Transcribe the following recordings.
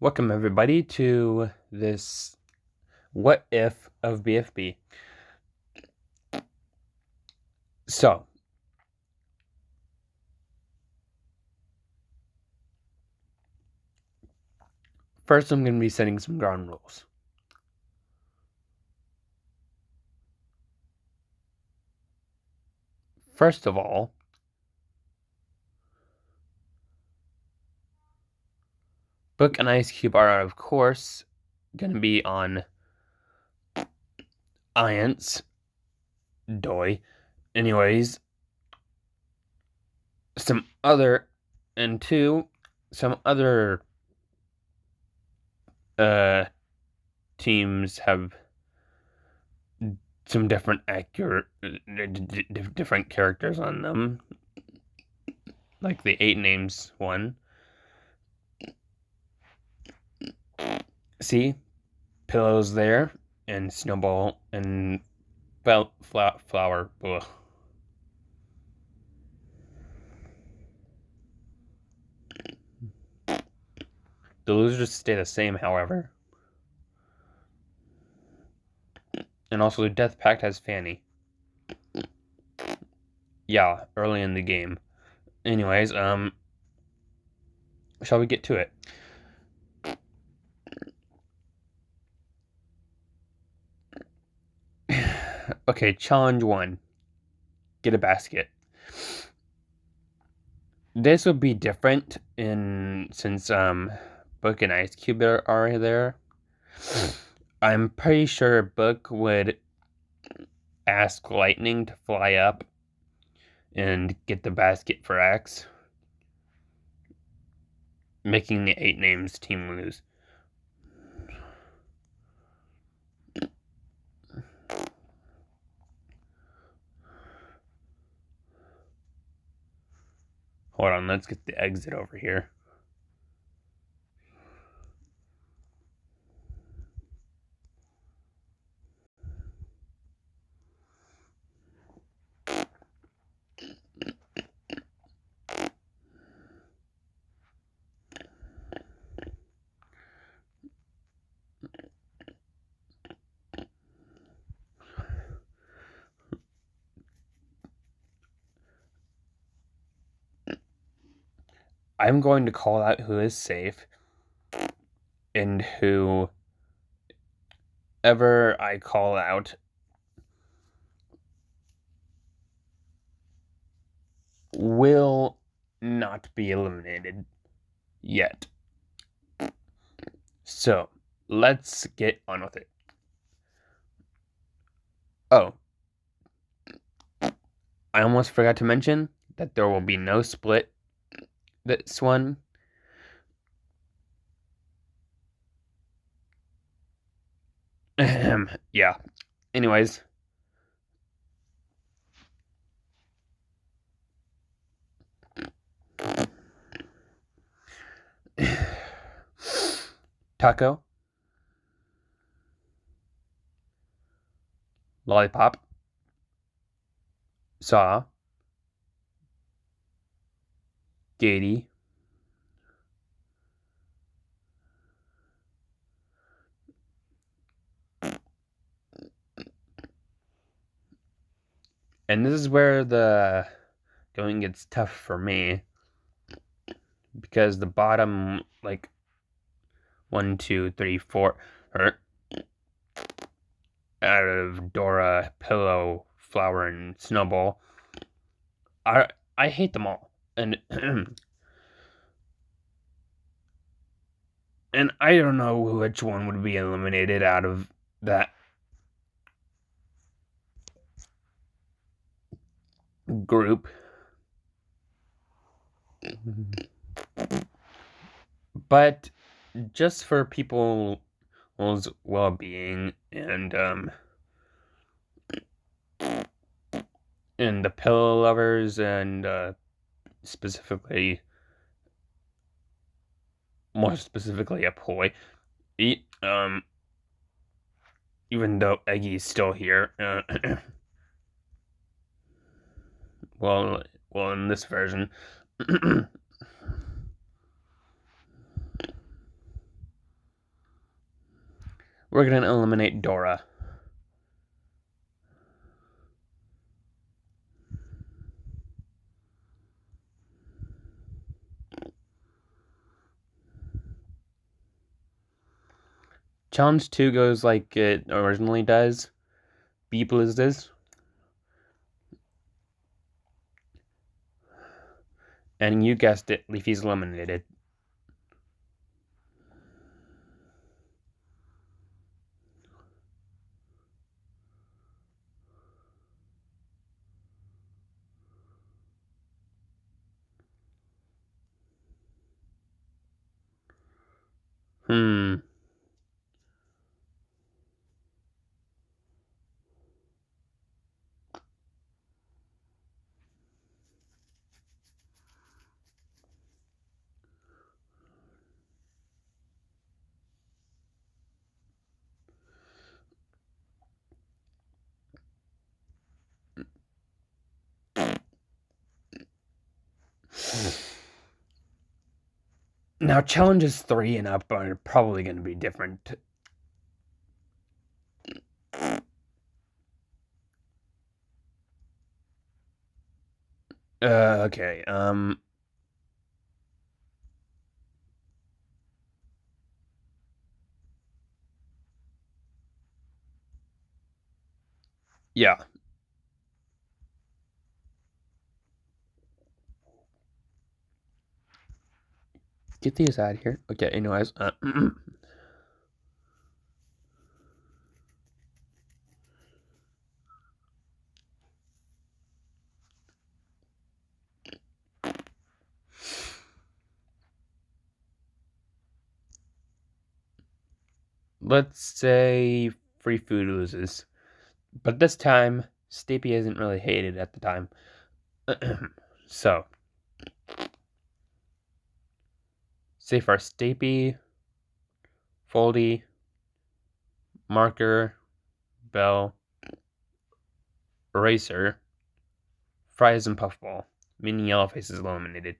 Welcome everybody to this What If of BFB. So, first I'm going to be setting some ground rules. First of all, Book and Ice Cube are, of course, going to be on Iance. Doy. Anyways, some other teams have some different different characters on them, like the 8 names one. See, pillows there, and Snowball and Flower. Ugh. The losers stay the same, however. And also, the Death Pact has Fanny. Yeah, early in the game. Anyways, shall we get to it? Okay, challenge 1. Get a basket. This would be different since Book and Ice Cube are there. I'm pretty sure Book would ask Lightning to fly up and get the basket for X, making the 8 names team lose. Hold on, let's get the exit over here. I'm going to call out who is safe, and whoever I call out will not be eliminated yet. So, let's get on with it. Oh, I almost forgot to mention that there will be no split this one. Yeah. Anyways. Taco. Lollipop. Saw. Gady. And this is where the going gets tough for me, because the bottom, like 1, 2, 3, 4, out of Dora, Pillow, Flower, and Snowball, I hate them all, and and I don't know which one would be eliminated out of that group. But just for people's well-being and the pillow lovers, and more specifically a Poi, even though Eggy's still here, well, in this version. we're going to eliminate Dora. Challenge 2 goes like it originally does. Beep loses. And you guessed it, Leafy's eliminated. Now, challenges 3 and up are probably going to be different. Okay, yeah. Get these out of here. Okay, anyways, let's say free food loses. But this time, Stapy isn't really hated at the time. So, say for Stapy, Foldy, Marker, Bell, Eraser, Fries, and Puffball, meaning Yellowface is eliminated.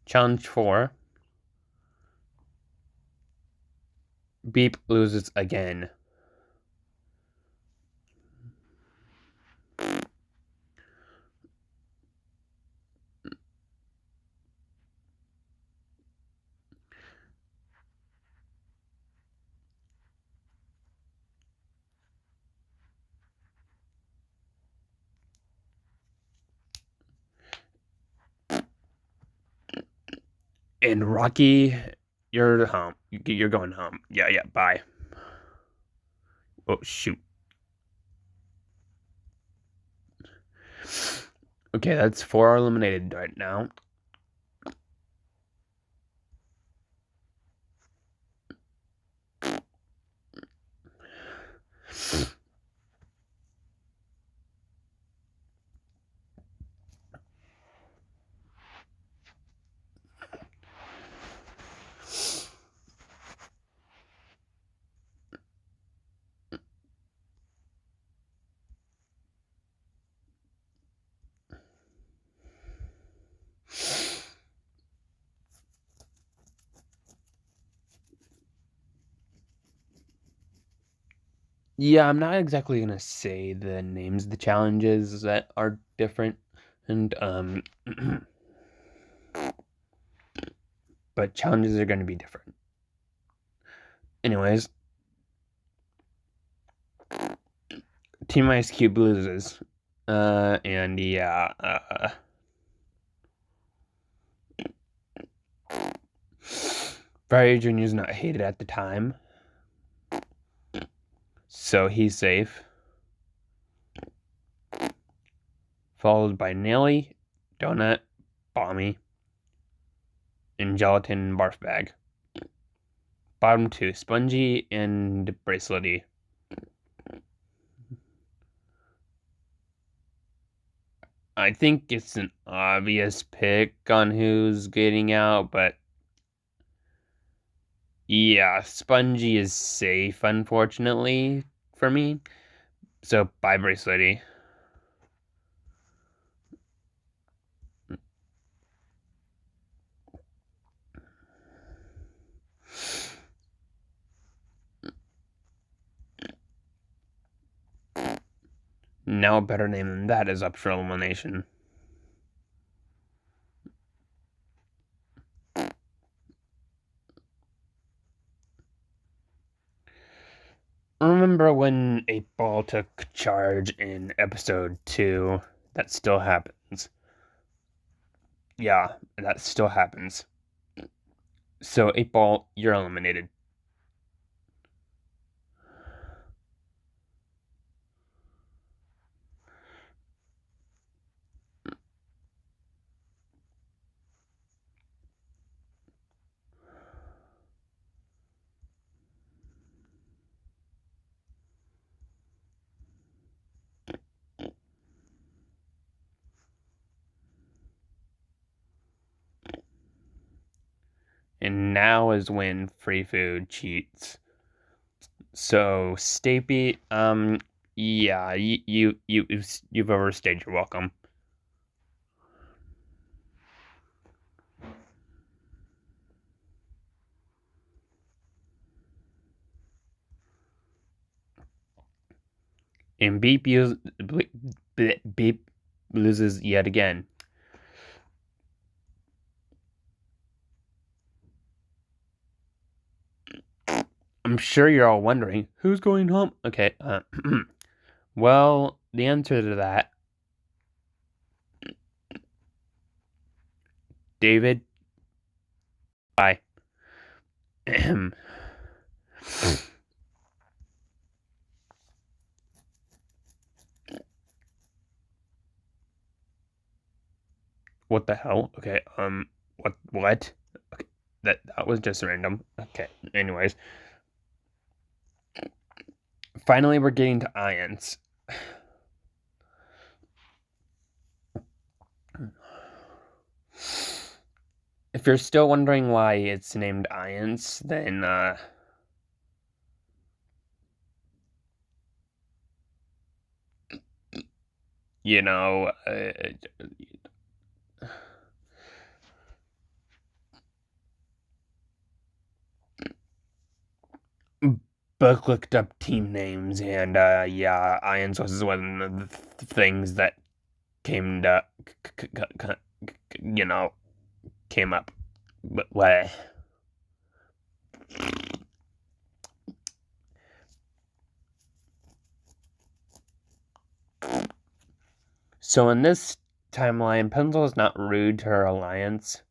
Challenge 4. Beep loses again. And Rocky, you're home. You're going home. Yeah, bye. Oh, shoot. Okay, that's 4 eliminated right now. Yeah, I'm not exactly gonna say the names of the challenges that are different, and but challenges are gonna be different. Anyways, Team Ice Cube loses, and yeah, Barry Jr.'s not hated at the time, so he's safe. Followed by Nelly, Donut, Bommy, and Gelatin and Barf Bag. Bottom 2, Spongy and Bracelety. I think it's an obvious pick on who's getting out, but yeah, Spongy is safe, unfortunately, for me. So bye, Bracelety. Now a better name than that is up for elimination. Remember when 8-Ball took charge in episode 2? That still happens. Yeah, that still happens. So 8-Ball, you're eliminated. And now is when Free Food cheats. So Stapy, yeah, you've overstayed your welcome. And Beep loses yet again. I'm sure you're all wondering, who's going home? Okay, well, the answer to that, David, bye. What the hell? Okay, what? Okay, that was just random. Okay, anyways. Finally, we're getting to ions. If you're still wondering why it's named ions, then, you know, Buck looked up team names, and yeah, Ions was one of the things that came to, you know, came up. But what? So in this timeline, Pencil is not rude to her alliance.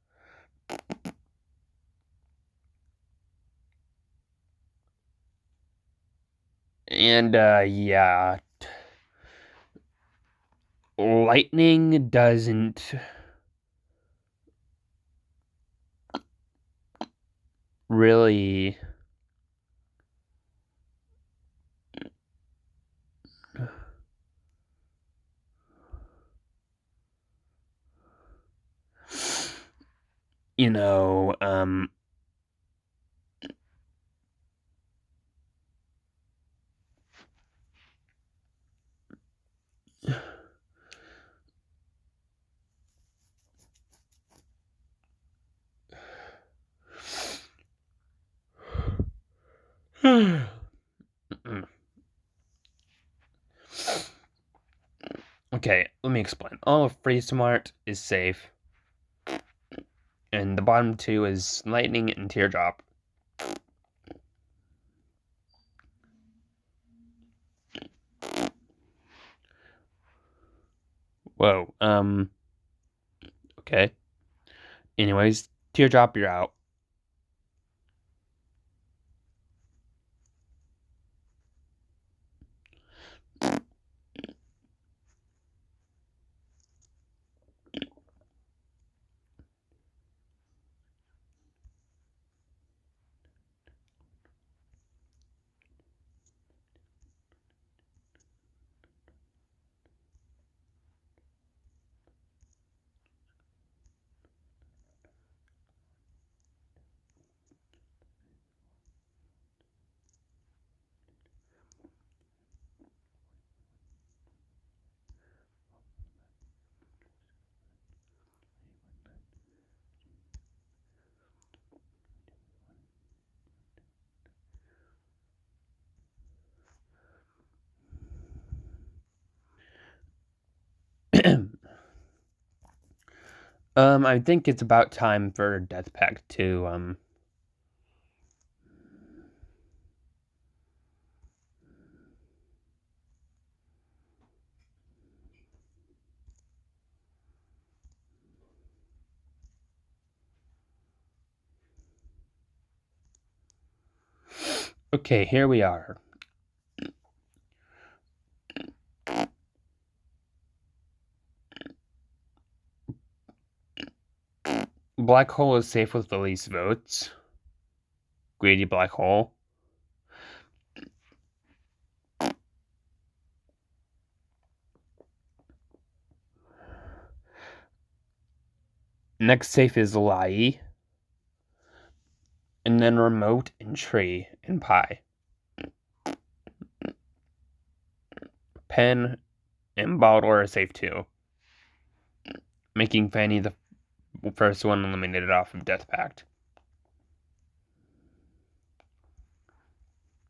And yeah, Lightning doesn't really you know, okay, let me explain. All of FreeSmart is safe, and the bottom two is Lightning and Teardrop. Whoa, okay. Anyways, Teardrop, you're out. I think it's about time for Death Pact to Okay, here we are. Black hole is safe with the least votes. Greedy black hole. Next safe is Lai. And then remote and tree and pi. Pen and Baldor are safe too. Making Fanny the first one eliminated off of Death Pact.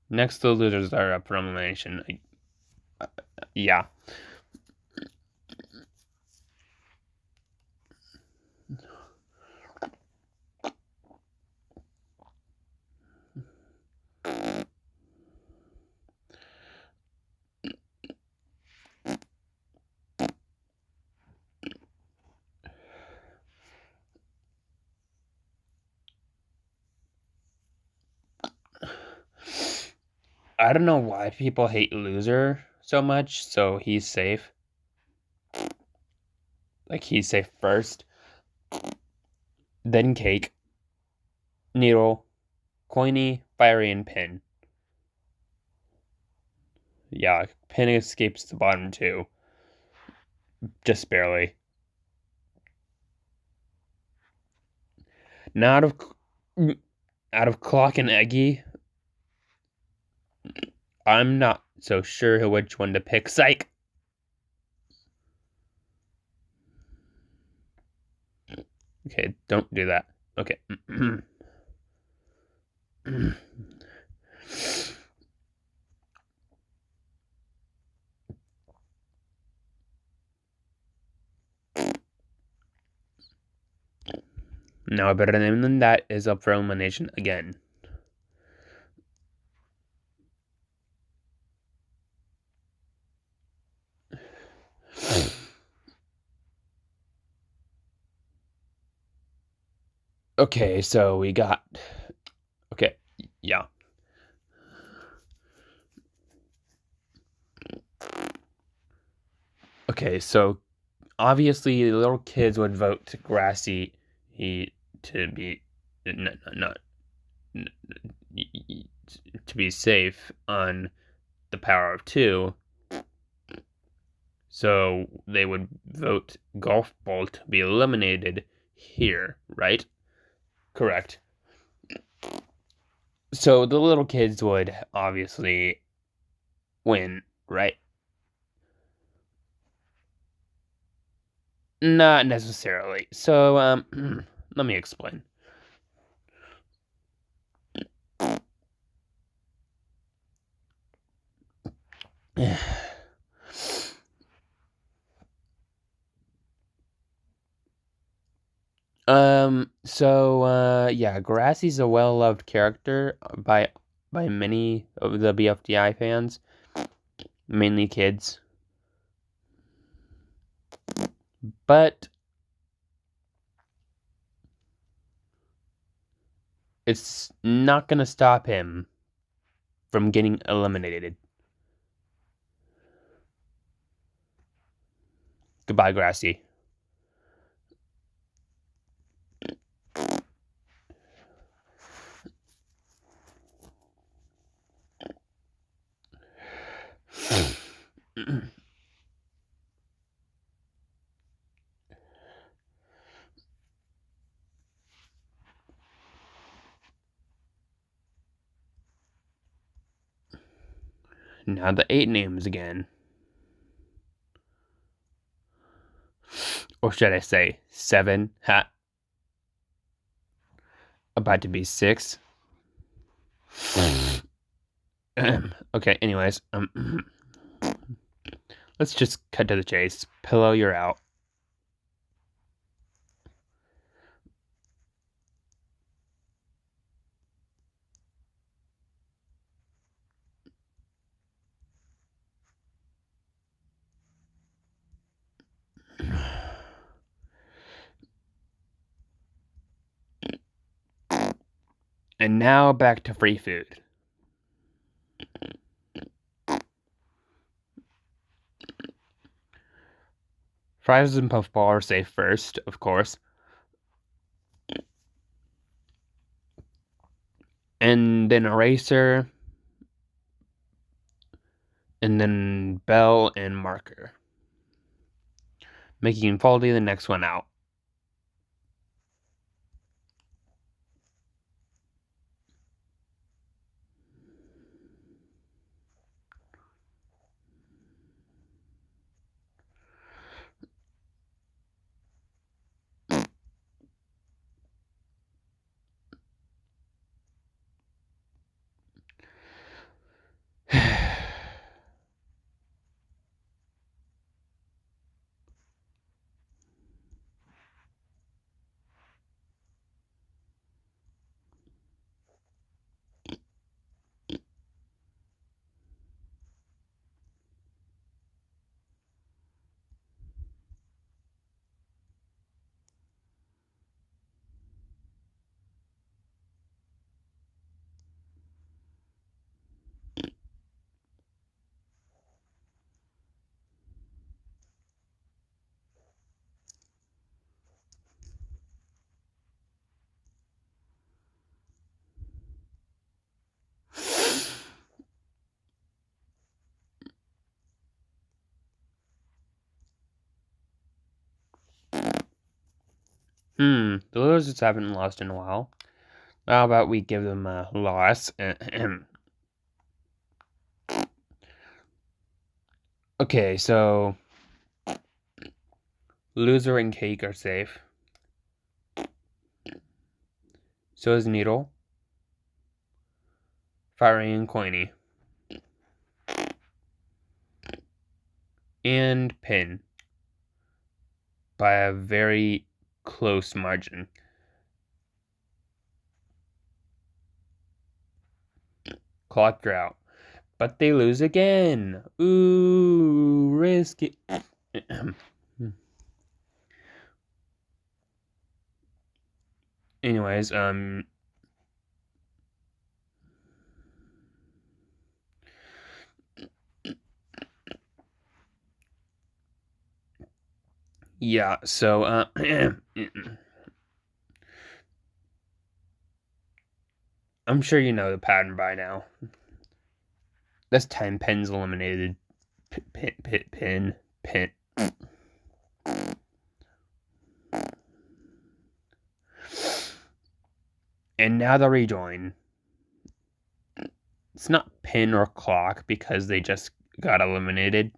Next, the losers are up for elimination. Yeah. I don't know why people hate loser so much, so he's safe. Like, he's safe first. Then Cake, Needle, Coiny, Fiery, and Pin. Yeah, Pin escapes the bottom two. Just barely. Now out of Clock and Eggy, I'm not so sure which one to pick. Psych! Okay, don't do that. Okay. Now a better name than that is up for elimination again. Okay, so we got... Okay, yeah. Okay, so obviously little kids would vote Grassy to be not to be safe on the power of two. So they would vote Golf Ball to be eliminated here, right? Correct. So the little kids would obviously win, right? Not necessarily. So, let me explain. Yeah, Grassy's a well-loved character by many of the BFDI fans, mainly kids. But it's not gonna stop him from getting eliminated. Goodbye, Grassy. Now the 8 names again. Or should I say 7? Ha. About to be 6. Okay, anyways. Let's just cut to the chase. Pillow, you're out. And now back to free food. Fries and puffball are safe first, of course. And then eraser. And then bell and marker. Making faulty the next one out. The losers haven't lost in a while. How about we give them a loss? Okay, so loser and cake are safe. So is needle. Fiery and coiny. And pin. By a very close margin. Clock, you're out. But they lose again. Ooh, risky. Anyways, yeah, so, I'm sure you know the pattern by now. This time, Pins eliminated. Pin. And now they'll rejoin. It's not Pin or Clock because they just got eliminated.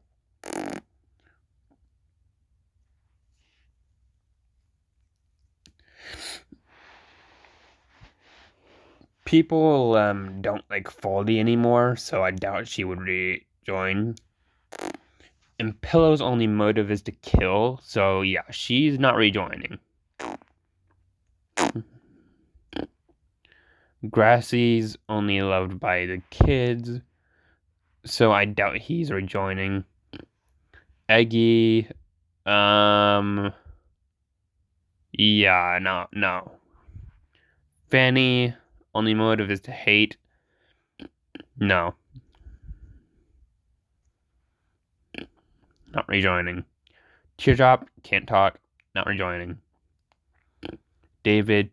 People don't like Foldy anymore, so I doubt she would rejoin. And Pillow's only motive is to kill, so yeah, she's not rejoining. Grassy's only loved by the kids, so I doubt he's rejoining. Eggy, yeah, no. Fanny, only motive is to hate. No. Not rejoining. Teardrop, can't talk, not rejoining. David,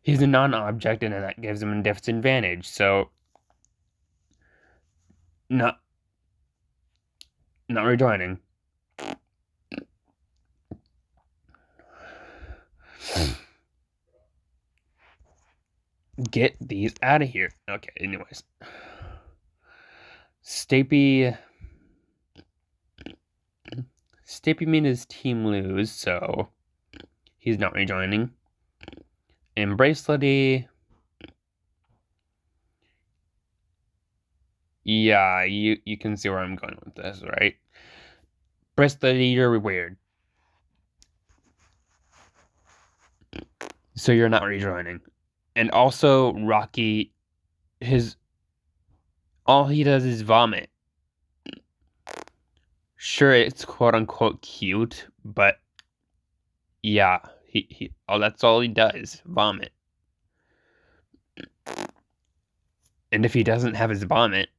he's a non-object and that gives him a disadvantage, so not rejoining. Get these out of here. Okay, anyways. Stapy made his team lose, so he's not rejoining. And Bracelety, Yeah, you can see where I'm going with this, right? Bracelet, you're weird. So you're not rejoining. And also, Rocky, his all he does is vomit. Sure, it's quote unquote cute, but yeah, that's all he does, vomit. And if he doesn't have his vomit,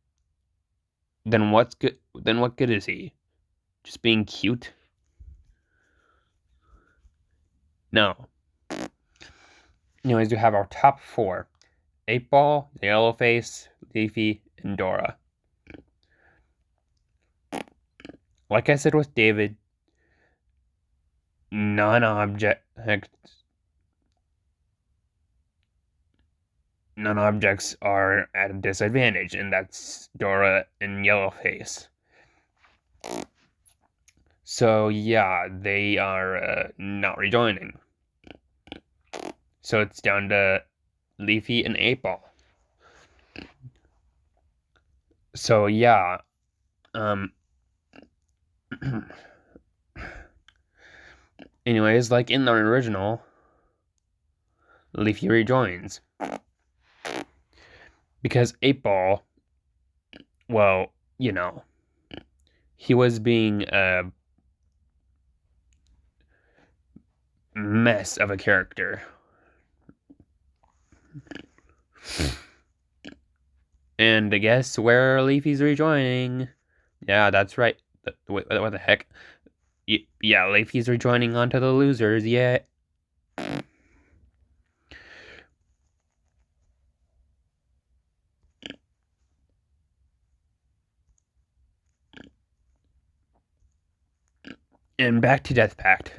then what's good? Then what good is he? Just being cute? No. Anyways, we have our top four: 8-Ball, Yellowface, Leafy, and Dora. Like I said with David, non-objects are at a disadvantage, and that's Dora and Yellowface. So yeah, they are not rejoining. So it's down to Leafy and 8-Ball. So yeah, um anyways, like in the original, Leafy rejoins. Because 8-Ball, well, he was being a mess of a character. And I guess where Leafy's rejoining. Yeah, that's right. What the heck? Yeah, Leafy's rejoining onto the losers. Yeah. And back to Death Pact.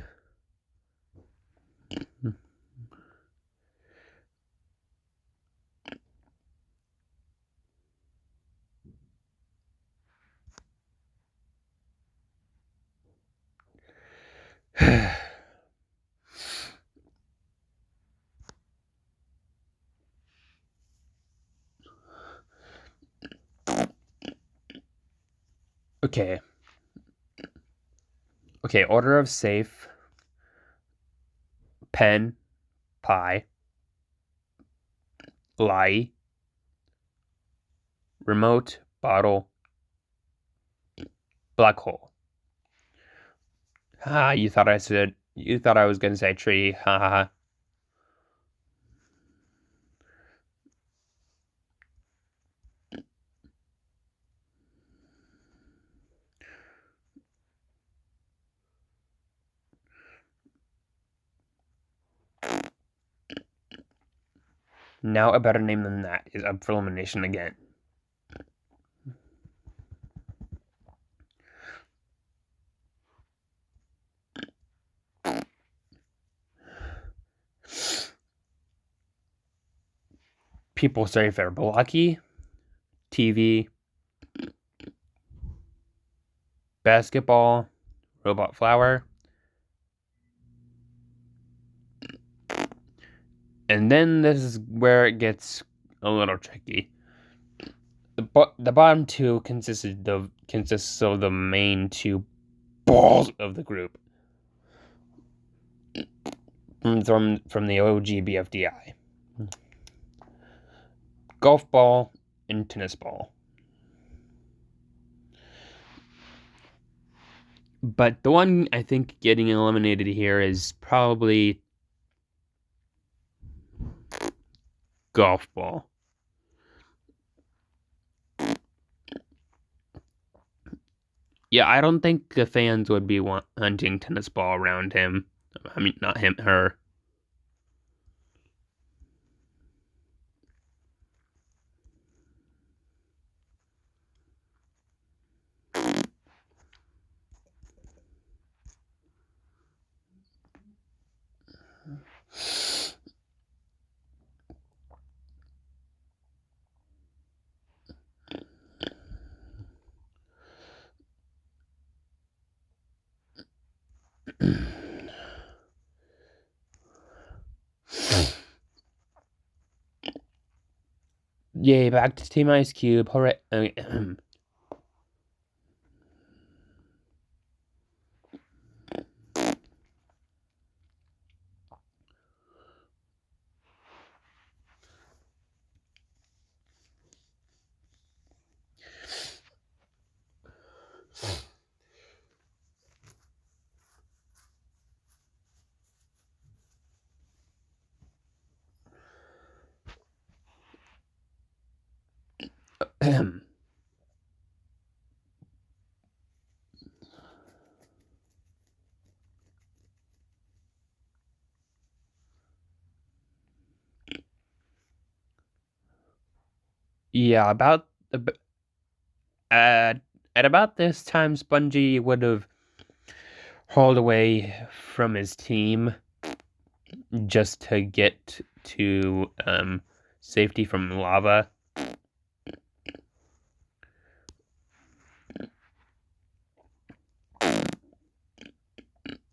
Okay. Okay, order of safe, pen, pie, lie, remote, bottle, black hole. Ha, you thought I was gonna say tree. Ha ha ha. Now a better name than that is up for elimination again. People say fair blocky, TV, basketball, robot flower. And then this is where it gets a little tricky. The bottom two consists of the main two balls of the group from the OG BFDI. Golf ball and tennis ball. But the one I think getting eliminated here is probably golf ball. Yeah, I don't think the fans would be hunting tennis ball around him. I mean, not him, her. Yay, back to Team Ice Cube. Hooray. Yeah, at about this time, Spongy would have hauled away from his team just to get to safety from lava.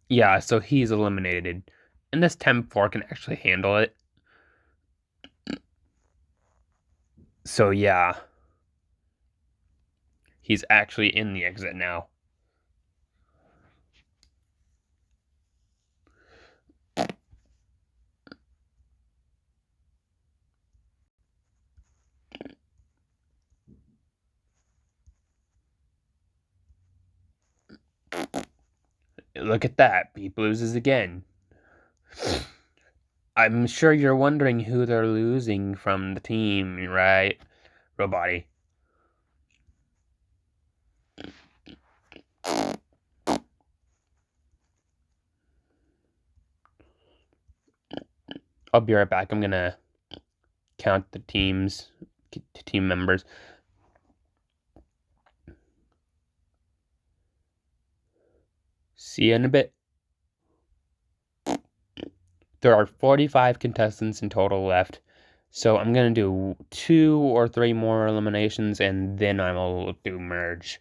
Yeah, so he's eliminated. And this Temp 4 can actually handle it. So yeah. He's actually in the exit now. Look at that. Beep loses again. I'm sure you're wondering who they're losing from the team, right, Robotty? I'll be right back. I'm gonna count the team members. See you in a bit. There are 45 contestants in total left, so I'm gonna do 2 or 3 more eliminations, and then I will do merge.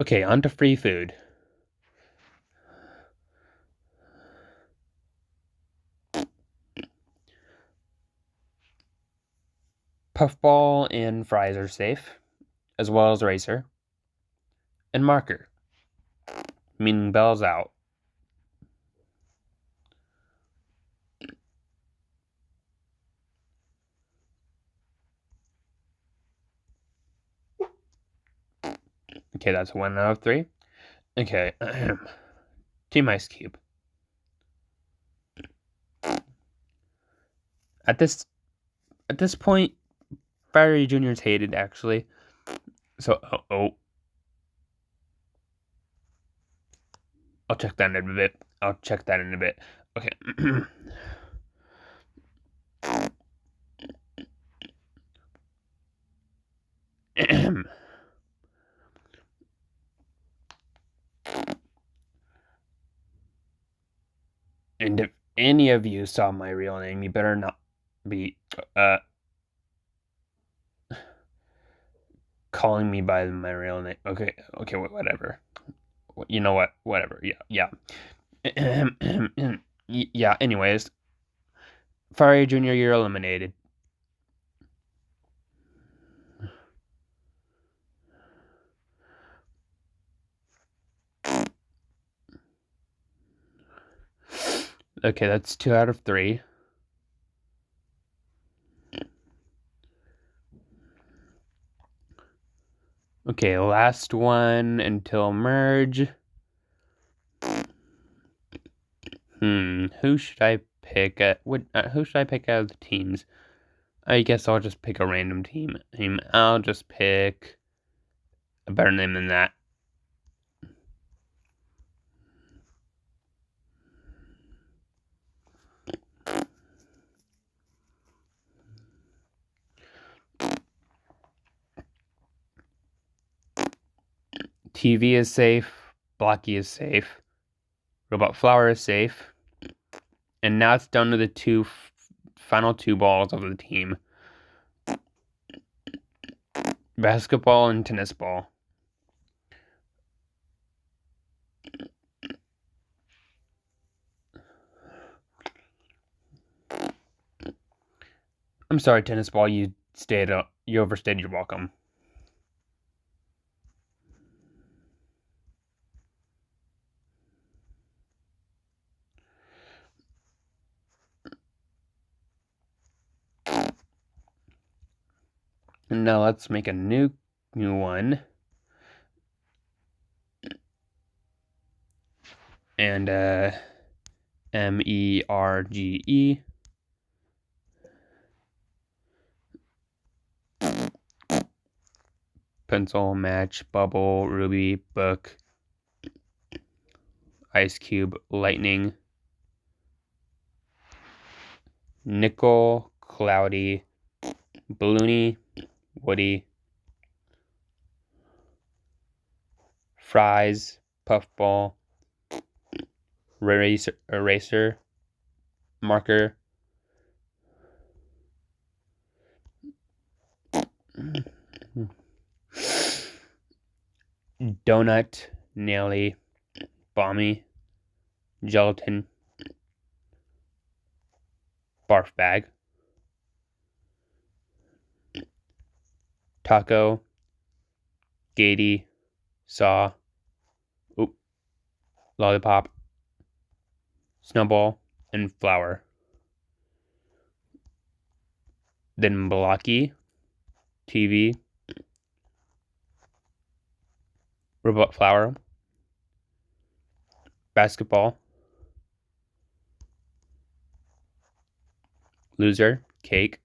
Okay, on to free food. Puffball and fries are safe, as well as Racer. And marker, meaning Bell's out. Okay, that's 1 out of 3. Okay, Team Ice Cube. At this point, Fiery Jr. is hated, actually. So, I'll check that in a bit. Okay. And if any of you saw my real name, you better not be calling me by my real name. Okay, whatever. You know what? Whatever. Yeah. Yeah, anyways. Fiery Jr., you're eliminated. Okay, that's 2 out of 3. Okay, last one until merge. Who should I pick? Who should I pick out of the teams? I guess I'll just pick a random team. I'll just pick a better name than that. TV is safe. Blocky is safe. Robot Flower is safe. And now it's down to the final two balls of the team. Basketball and tennis ball. I'm sorry, tennis ball, you overstayed your welcome. And now let's make a new one. And MERGE. Pencil, match, bubble, ruby, book, ice cube, lightning, nickel, cloudy, balloony, woody, fries, puffball, eraser, marker, donut, naily, bomby, gelatin, barf bag, taco, gatey, saw, lollipop, snowball, and flower. Then blocky, TV, robot flower, basketball, loser, cake,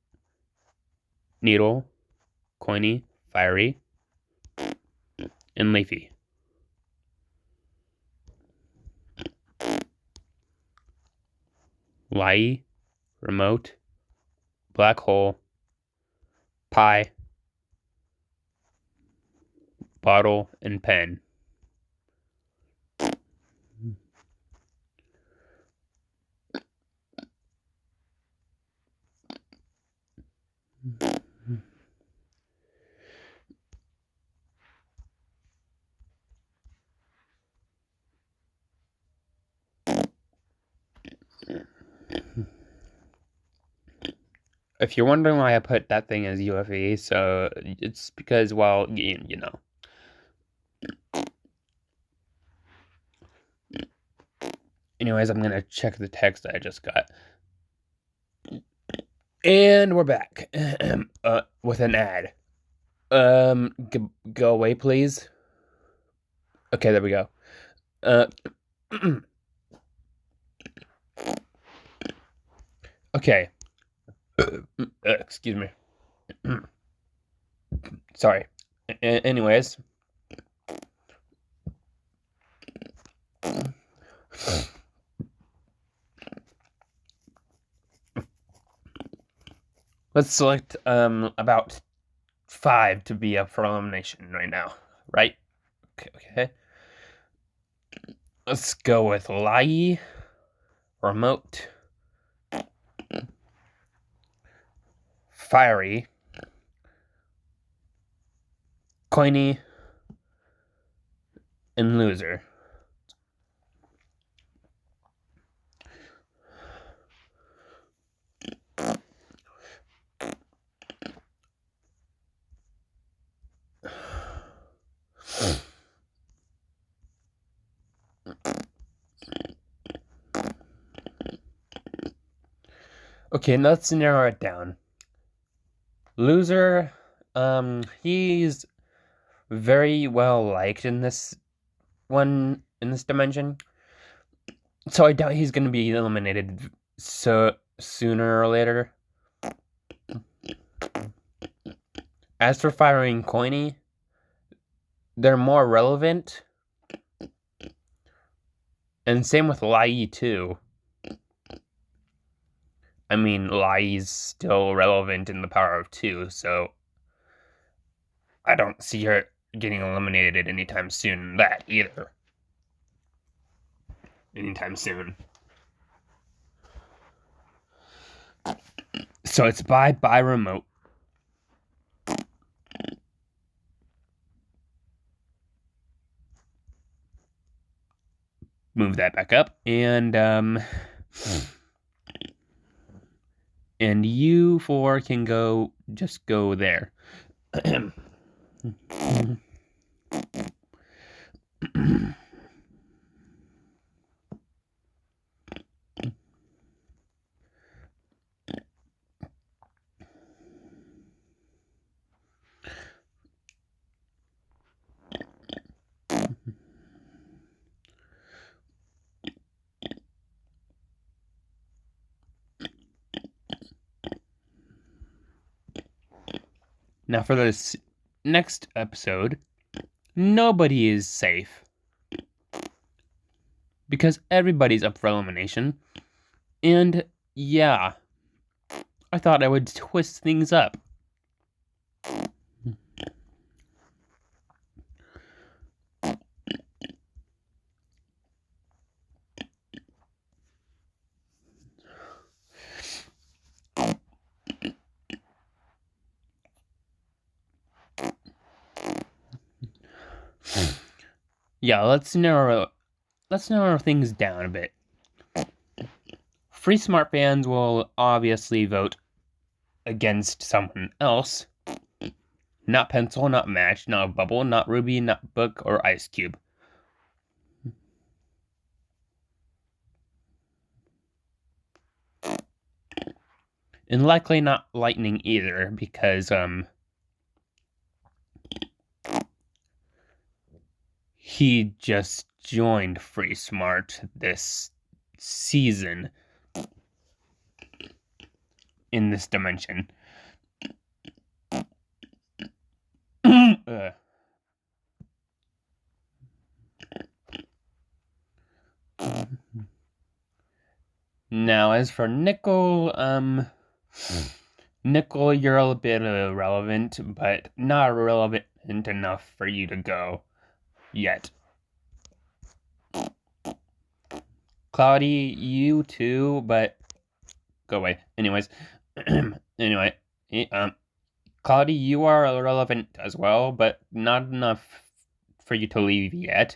needle, coiny, fiery, and leafy. Lie, remote, black hole, pie, bottle, and pen. If you're wondering why I put that thing as UFE, so it's because, well, you know. Anyways, I'm gonna check the text I just got. And we're back with an ad. Go away, please. Okay, there we go. Okay. Excuse me. Sorry. Anyways. Let's select about 5 to be up for elimination right now, right? Okay. Let's go with Lai, remote, fiery, coiny, and loser. Okay, let's narrow it down. Loser, he's very well liked in this dimension. So I doubt he's gonna be eliminated sooner or later. As for firing Coiny, they're more relevant. And same with Lai too. I mean, Lai's still relevant in the power of 2, so I don't see her getting eliminated anytime soon. That either. Anytime soon. So it's by remote. Move that back up, and you four can just go there. Now for this next episode, nobody is safe. Because everybody's up for elimination. And yeah, I thought I would twist things up. Yeah, let's narrow things down a bit. FreeSmart fans will obviously vote against someone else. Not Pencil, not Match, not Bubble, not Ruby, not Book, or Ice Cube. And likely not Lightning either, because he just joined FreeSmart this season in this dimension. Now, as for Nickel, Nickel, you're a bit irrelevant, but not relevant enough for you to go yet. Cloudy, you too, but go away. Anyways, anyway, Cloudy, you are irrelevant as well, but not enough for you to leave yet.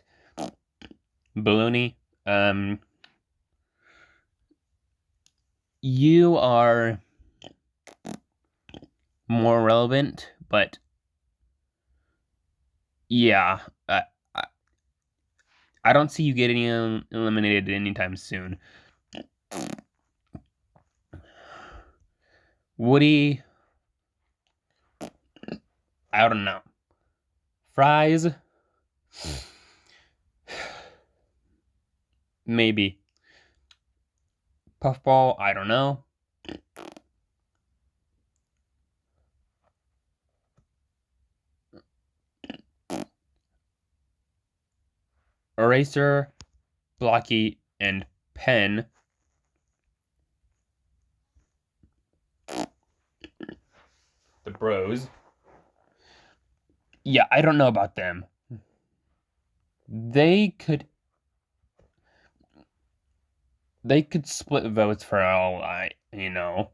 Balloony, you are more relevant, but yeah, I don't see you getting eliminated anytime soon. Woody, I don't know. Fries, maybe. Puffball, I don't know. Eraser, Blocky, and Pen. The bros. Yeah, I don't know about them. They could split votes for all I know.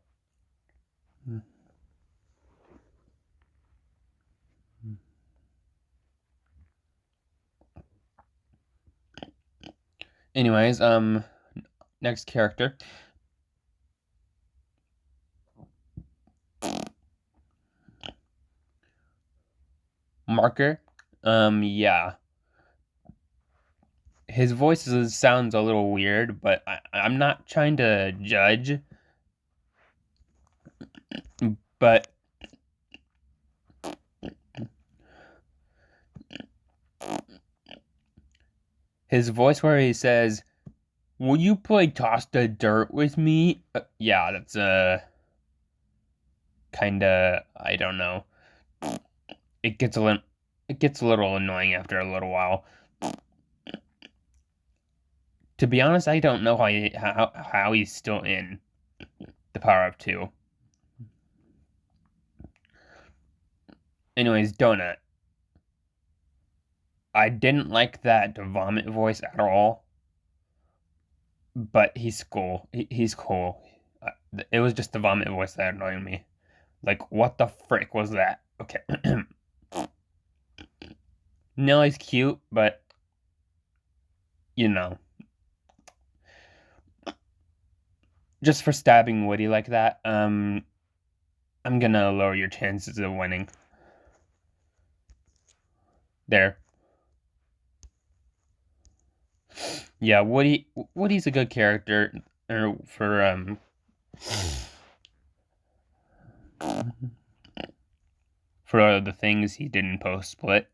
Anyways, next character. Marker. Yeah. His voice sounds a little weird, but I'm not trying to judge. But his voice where he says, "Will you play Toss the Dirt with me?" Yeah, that's kinda, I don't know. It gets a little annoying after a little while. To be honest, I don't know how he's still in the Power of Two. Anyways, Donut. I didn't like that vomit voice at all, but he's cool. He's cool. It was just the vomit voice that annoyed me. Like, what the frick was that? Okay. Nelly's cute, but you know, just for stabbing Woody like that, I'm gonna lower your chances of winning. There. Yeah, Woody's a good character for the things he did in post split.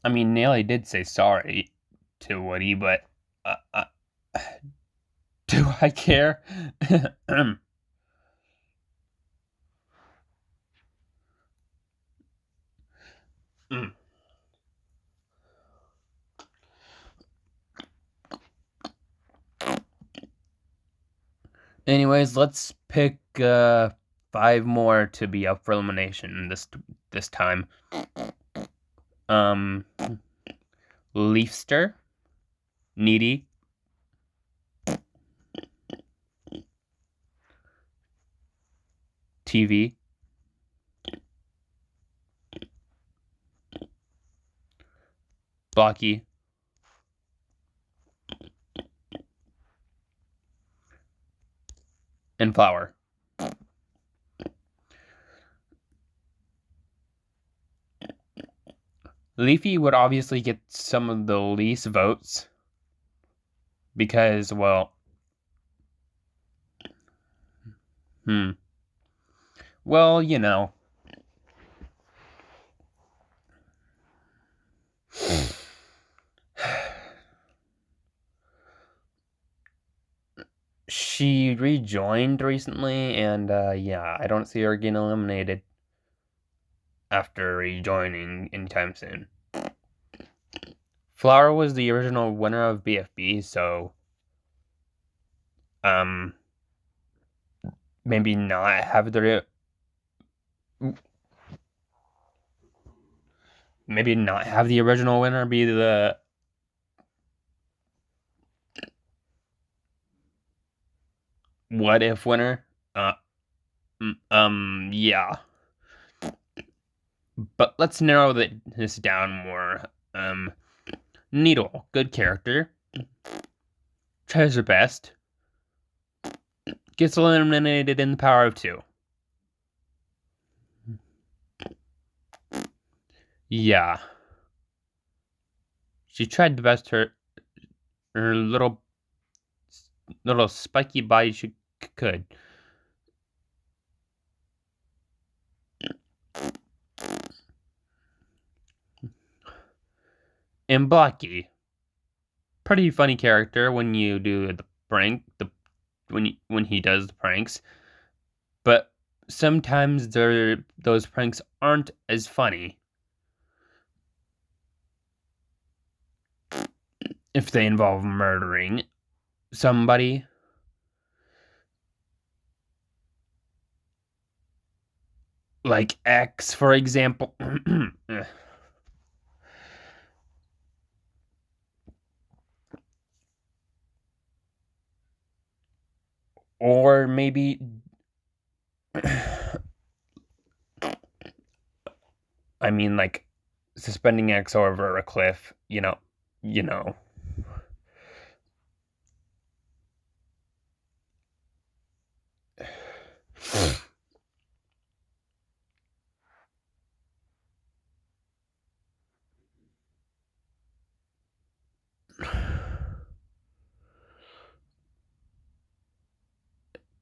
I mean, Nelly did say sorry to Woody, but uh, uh, do I care? Anyways, let's pick 5 more to be up for elimination this time. Um, Leafster, Needy, TV, Blocky, and Flower. Leafy would obviously get some of the least votes because, well, well, you know. She rejoined recently, and yeah, I don't see her getting eliminated after rejoining anytime soon. Flower was the original winner of BFB, so maybe not have the original winner be the what if winner. Yeah. But let's narrow this down more. Needle, good character. Tries her best. Gets eliminated in the power of 2. Yeah. She tried the best her little spiky body she could. And Blocky, pretty funny character when you do the prank, when he does the pranks, but sometimes those pranks aren't as funny if they involve murdering somebody. Like X, for example. Or maybe I mean, like suspending X over a cliff, you know.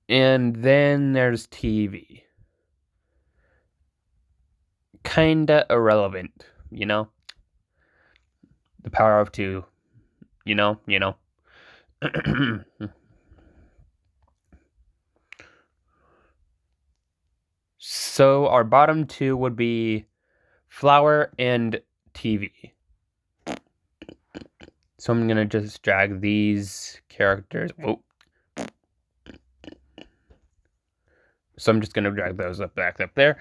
And then there's TV. Kinda irrelevant, you know? The power of 2, you know? So our bottom 2 would be Flower and TV. So I'm gonna just drag these characters. Whoa. So I'm just going to drag those back up there.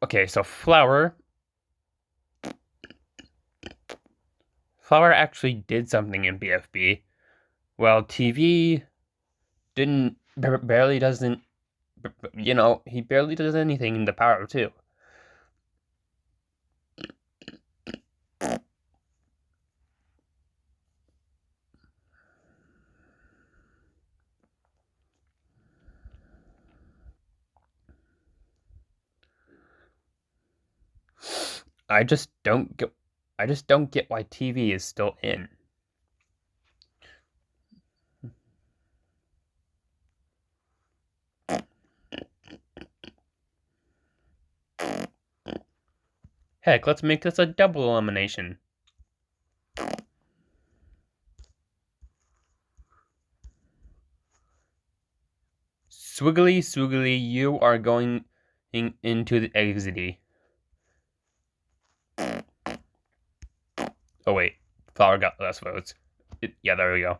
Okay, so Flower. Flower actually did something in BFB. Well, TV barely doesn't, he barely does anything in the Power of Two. I just don't get why TV is still in. Heck, let's make this a double elimination. Swiggly, you are going into the exity. Oh wait, Flower got less votes. Yeah, there we go.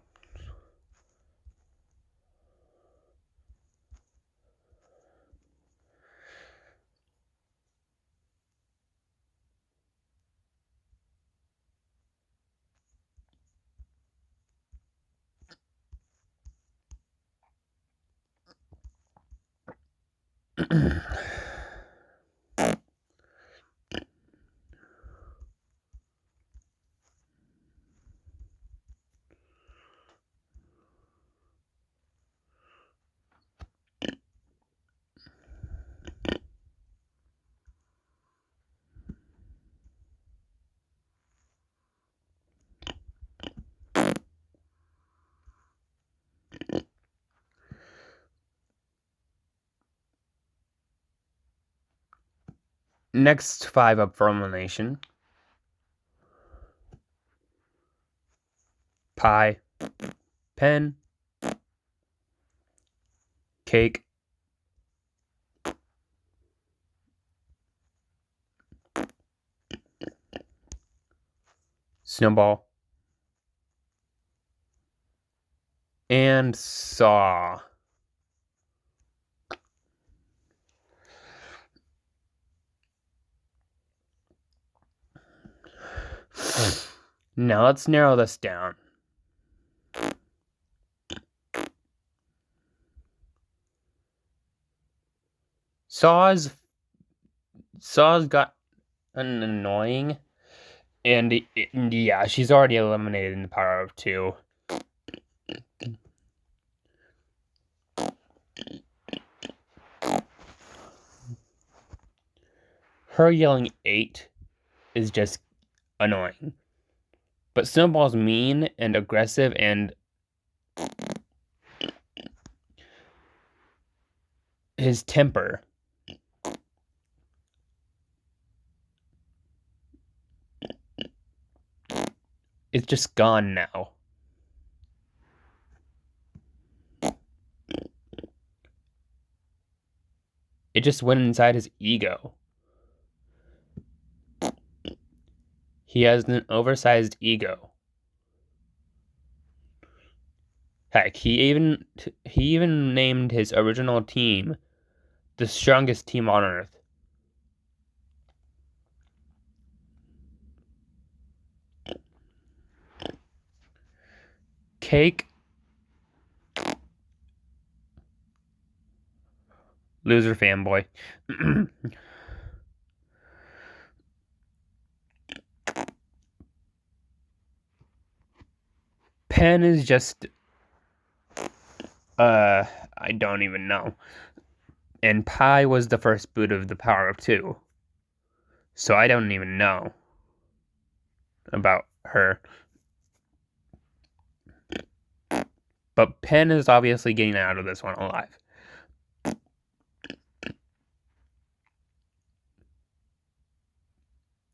Next 5 up for elimination. Pie, Pen, Cake, Snowball, and Saw. Now let's narrow this down. Saw's got an annoying, and yeah, she's already eliminated in the Power of Two. Her yelling 8 is just annoying. But Snowball's mean and aggressive, and his temper. It's just gone now. It just went inside his ego. He has an oversized ego. Heck, he even named his original team the strongest team on Earth. Cake. Loser fanboy. Pen is just I don't even know. And Pie was the first boot of the Power of Two. So I don't even know about her. But Pen is obviously getting out of this one alive.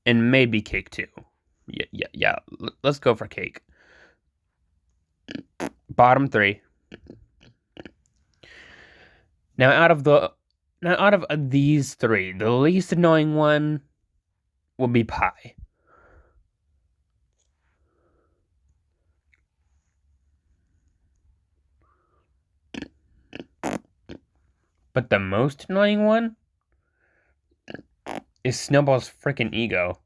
And maybe Cake too. Yeah. Let's go for Cake. Bottom 3. Now out of these 3, the least annoying one will be Pie. But the most annoying one is Snowball's freaking ego.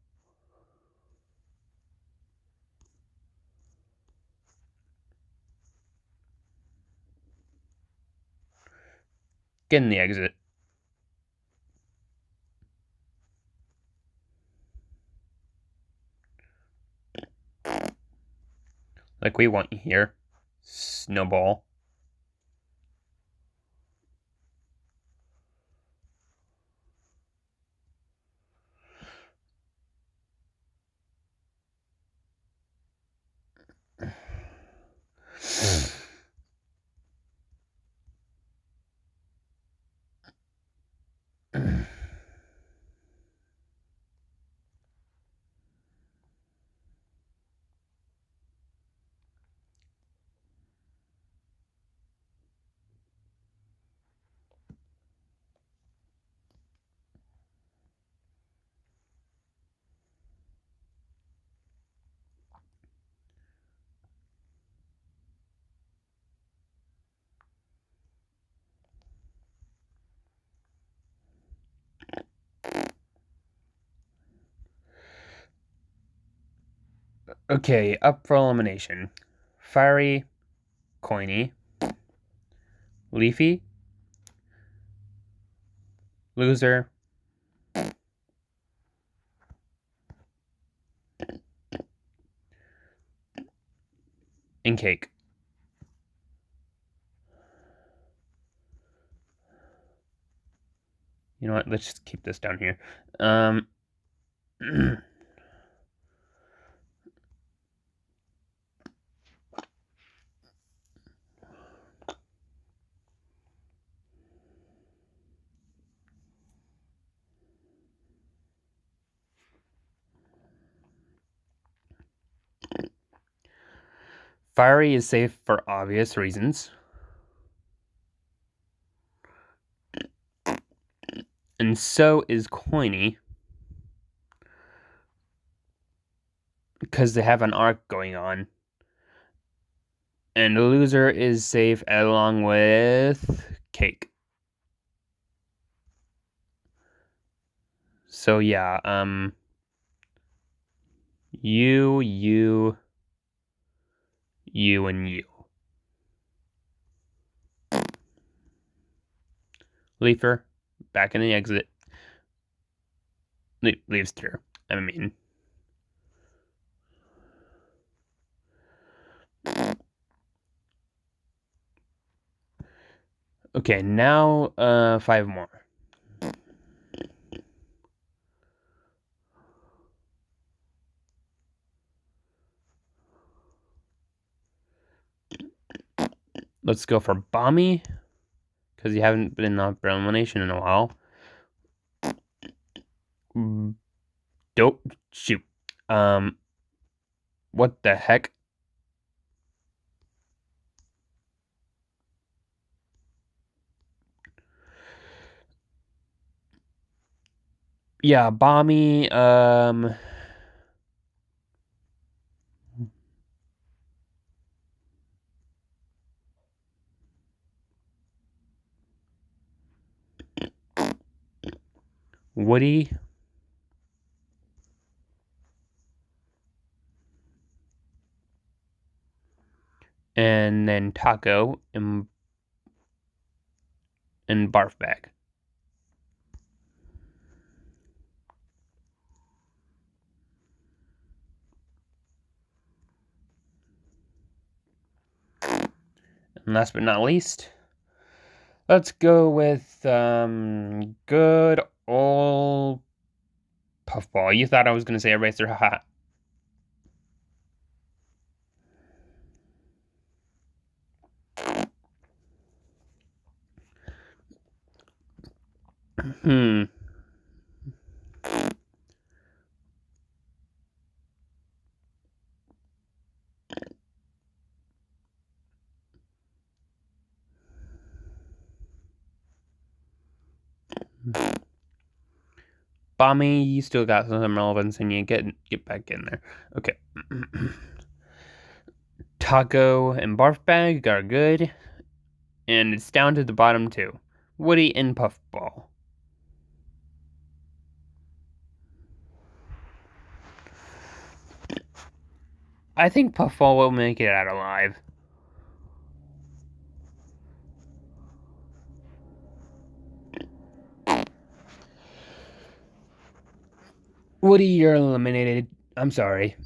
Get in the exit. Like, we want you here, Snowball. Okay, up for elimination. Fiery, Coiny, Leafy, Loser, and Cake. You know what? Let's just keep this down here. Fiery is safe for obvious reasons. And so is Coiny. Because they have an arc going on. And the Loser is safe along with Cake. So yeah, you, and you. Leafer, back in the exit. Leaves here. I mean. Okay, now 5 more. Let's go for Bommy, because you haven't been on elimination in a while. Dope. Shoot. What the heck? Yeah, Bommy, Woody, and then Taco and Barf Bag. And last but not least, let's go with good old Puffball. You thought I was gonna say Eraser, haha. Bommy, you still got some relevance, and you get back in there. Okay. Taco and Barf Bag are good, and it's down to the bottom two. Woody and Puffball. I think Puffball will make it out alive. Woody, you're eliminated. I'm sorry.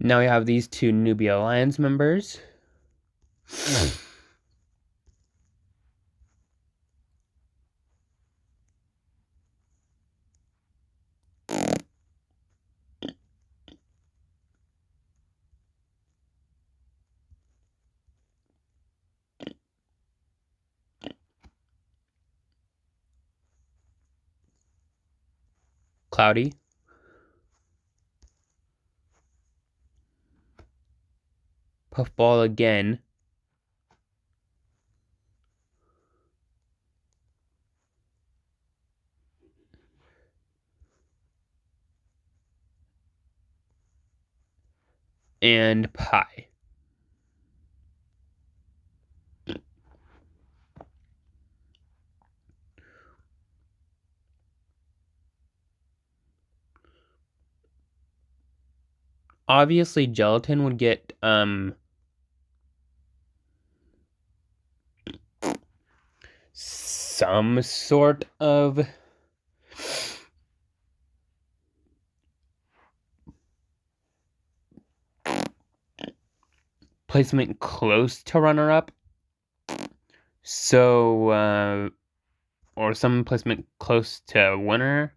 Now we have these two Newbie Alliance members. Cloudy. Puffball again. And Pie. Obviously, Gelatin would get some sort of placement close to runner-up. So, or some placement close to winner,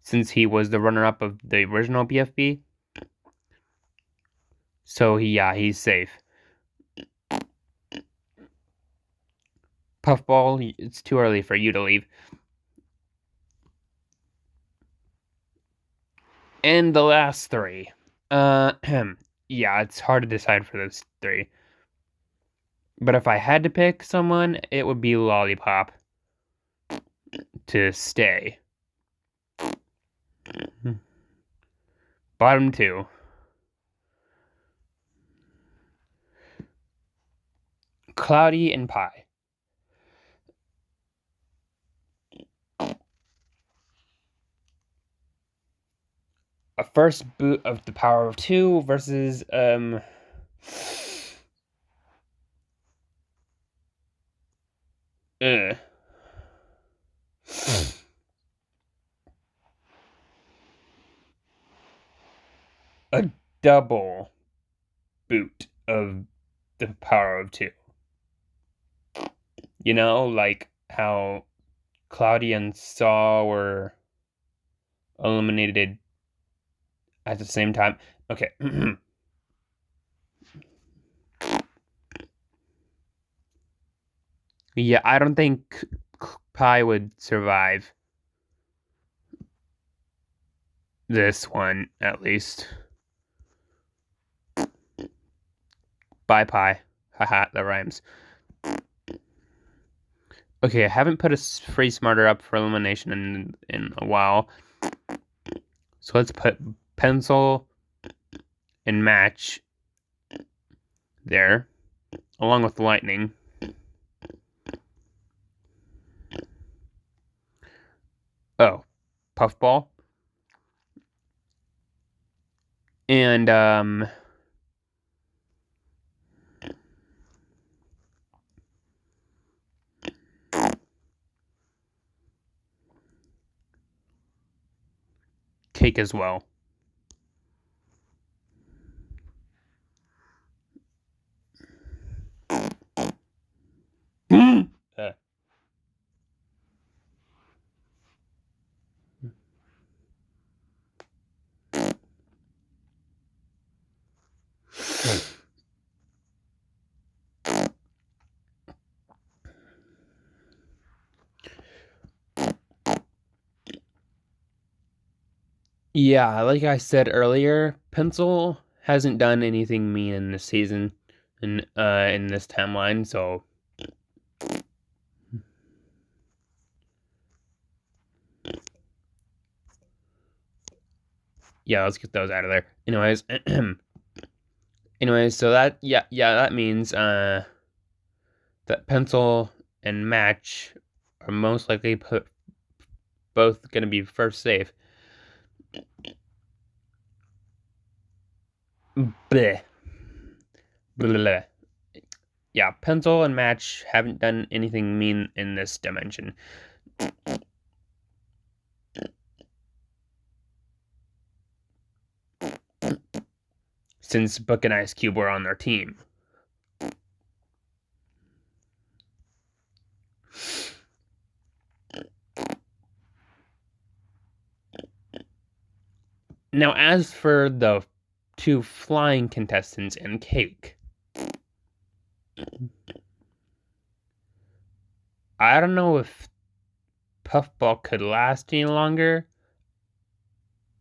since he was the runner-up of the original BFB. So he's safe. Puffball, it's too early for you to leave. And the last three. Yeah, it's hard to decide for those three. But if I had to pick someone, it would be Lollipop to stay. Bottom two. Cloudy and Pie. A first boot of the power of two versus a double boot of the power of two. You know, like how Cloudy and Saw were eliminated at the same time. Okay. Yeah, I don't think Pie would survive this one, at least. Bye, Pie. Haha, that rhymes. Okay, I haven't put a FreeSmarter up for elimination in a while. So let's put Pencil and Match there, along with Lightning. Oh, Puffball. And, Cake as well. Yeah, like I said earlier, Pencil hasn't done anything mean in this season in this timeline, so yeah, let's get those out of there. Anyways, so that means that Pencil and Match are most likely both gonna be first safe. Bleh. Bleh. Yeah, Pencil and Match haven't done anything mean in this dimension. Since Book and Ice Cube were on their team. Now, as for the two flying contestants and Cake, I don't know if Puffball could last any longer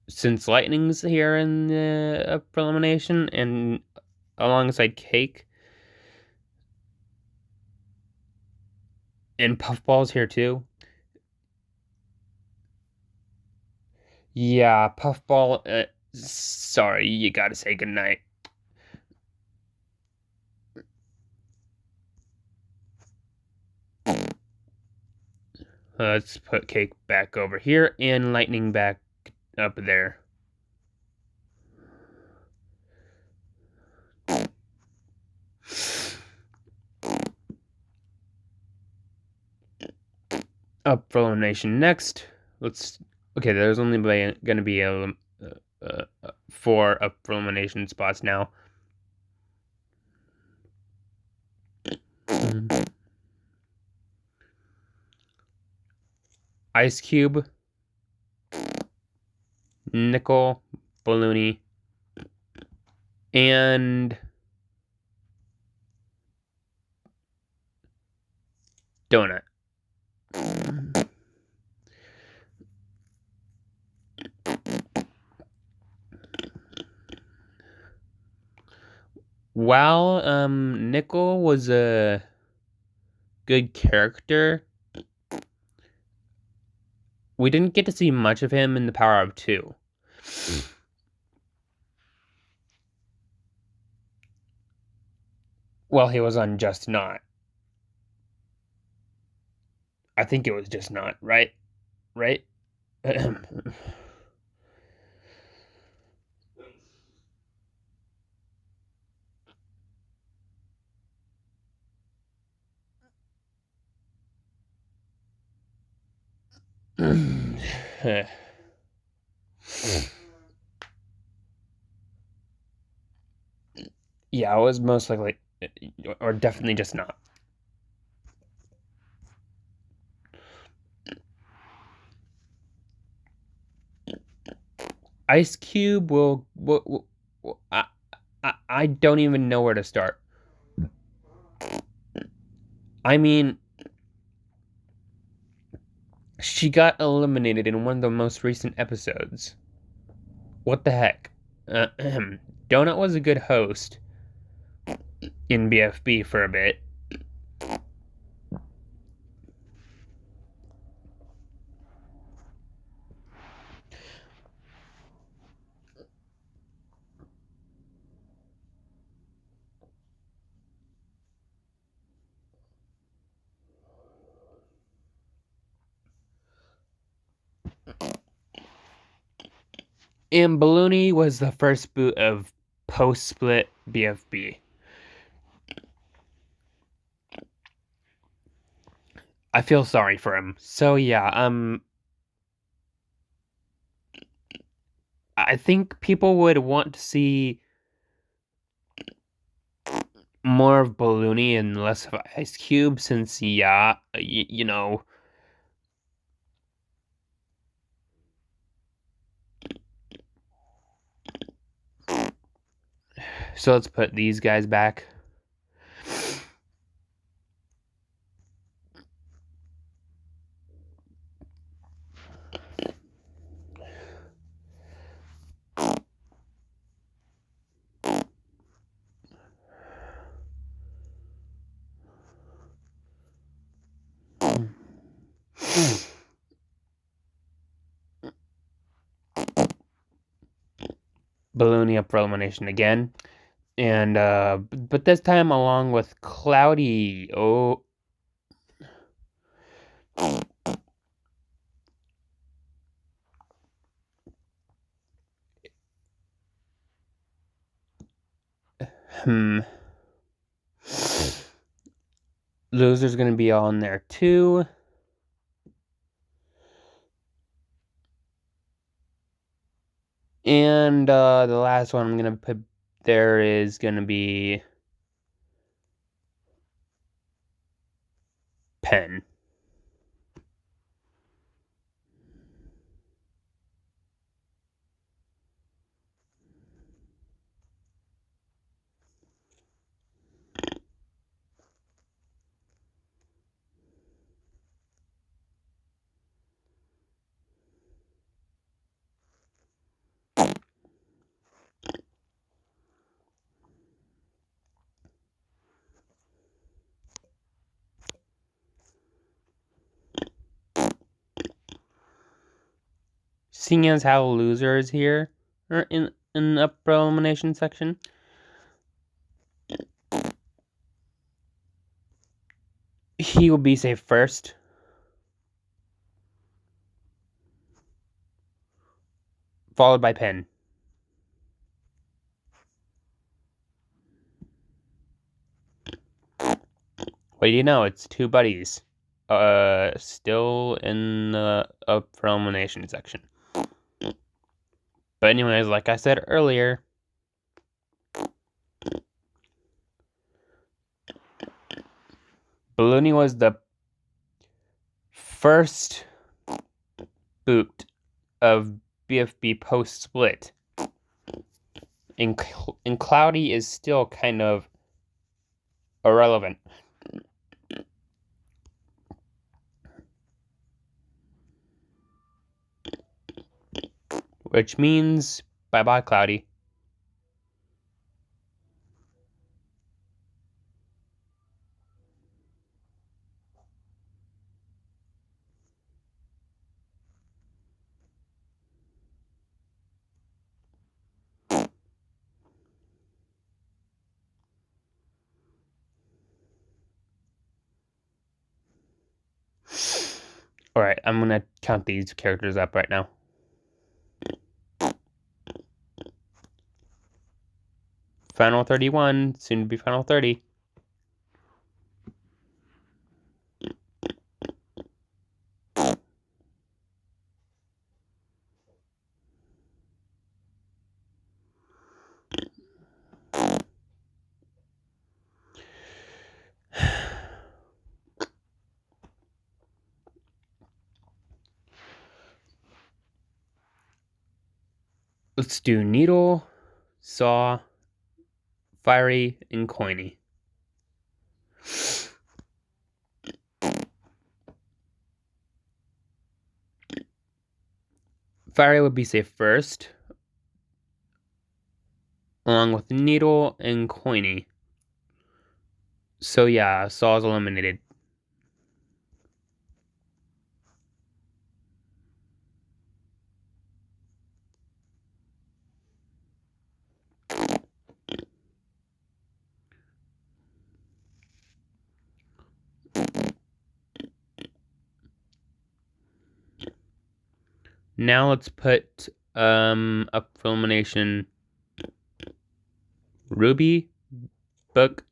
since Lightning's here in the elimination and alongside Cake, and Puffball's here too. Yeah, Puffball, sorry, you gotta say goodnight. Let's put Cake back over here and Lightning back up there. Up for elimination next. Okay, there's only going to be 4 up for elimination spots now. Ice Cube, Nickel, Balloony, and Donut. While Nickel was a good character, we didn't get to see much of him in the Power of Two. Well, he was on Just Not. I think it was Just Not, right? Right? Yeah, it was most likely, or definitely Just Not. Ice Cube I don't even know where to start. I mean, she got eliminated in one of the most recent episodes. What the heck? Donut was a good host in BFB for a bit. And Balloony was the first boot of post-split BFB. I feel sorry for him. So yeah, I think people would want to see more of Balloony and less of Ice Cube since yeah, you know. So let's put these guys back. Baloney up for elimination again. And, but this time along with Cloudy. Oh. Loser's gonna be on there too. And the last one I'm gonna put there is gonna be Pen. Seeing as how Loser is here or in the upper elimination section, he will be safe first. Followed by Pen. What do you know? It's two buddies. Still in the up for elimination section. But anyways, like I said earlier, Baloney was the first boot of BFB post-split. And Cloudy is still kind of irrelevant. Which means bye-bye, Cloudy. Alright, I'm gonna count these characters up right now. Final 31, soon to be final 30. Let's do Needle, Saw, Fiery, and Coiny. Fiery would be safe first, along with Needle and Coiny. So yeah, Saw is eliminated. Now let's put up for elimination Ruby, Book,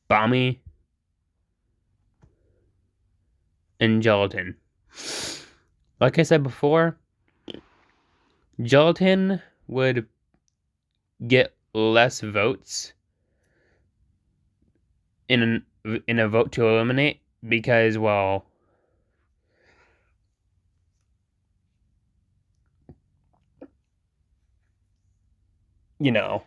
Bommy, and Gelatin. Like I said before, Gelatin would get less votes in a vote to eliminate because, well, you know,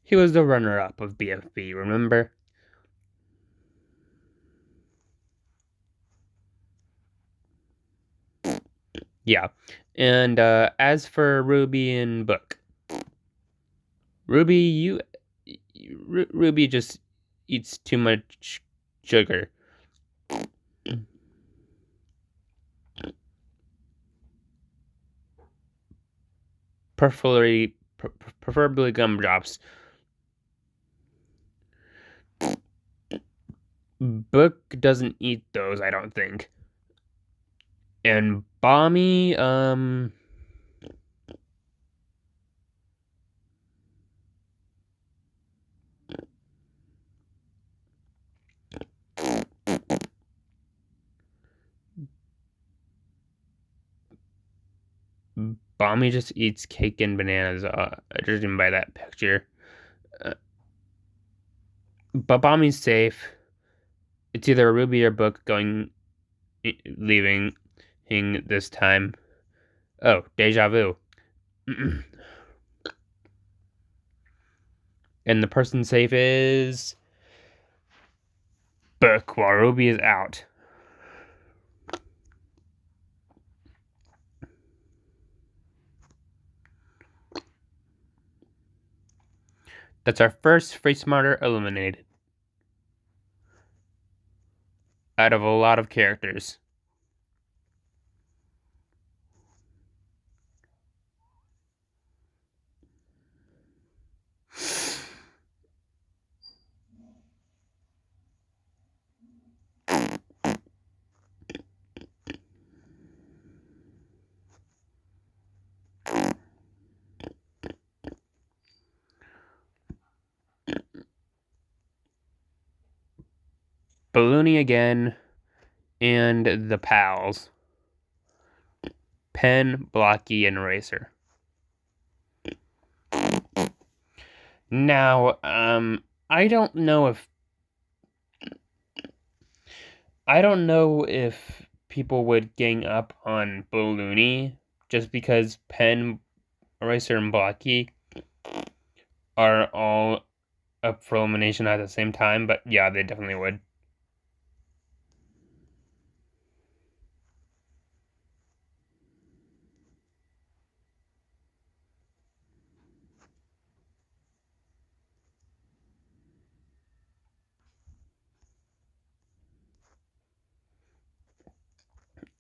he was the runner-up of BFB, remember? Yeah. And as for Ruby and Book, Ruby, Ruby just eats too much sugar. Preferably gumdrops. Book doesn't eat those, I don't think. And Bommy, Bommy just eats cake and bananas, judging by that picture. Uh, but Bommy's safe. It's either a Ruby or Book leaving this time. Oh, deja vu. And the person safe is Book while Ruby is out. That's our first FreeSmarter eliminated out of a lot of characters. Balloony again, and the pals. Pen, Blocky, and Eraser. Now, I don't know if people would gang up on Balloony just because Pen, Eraser, and Blocky are all up for elimination at the same time, but yeah, they definitely would.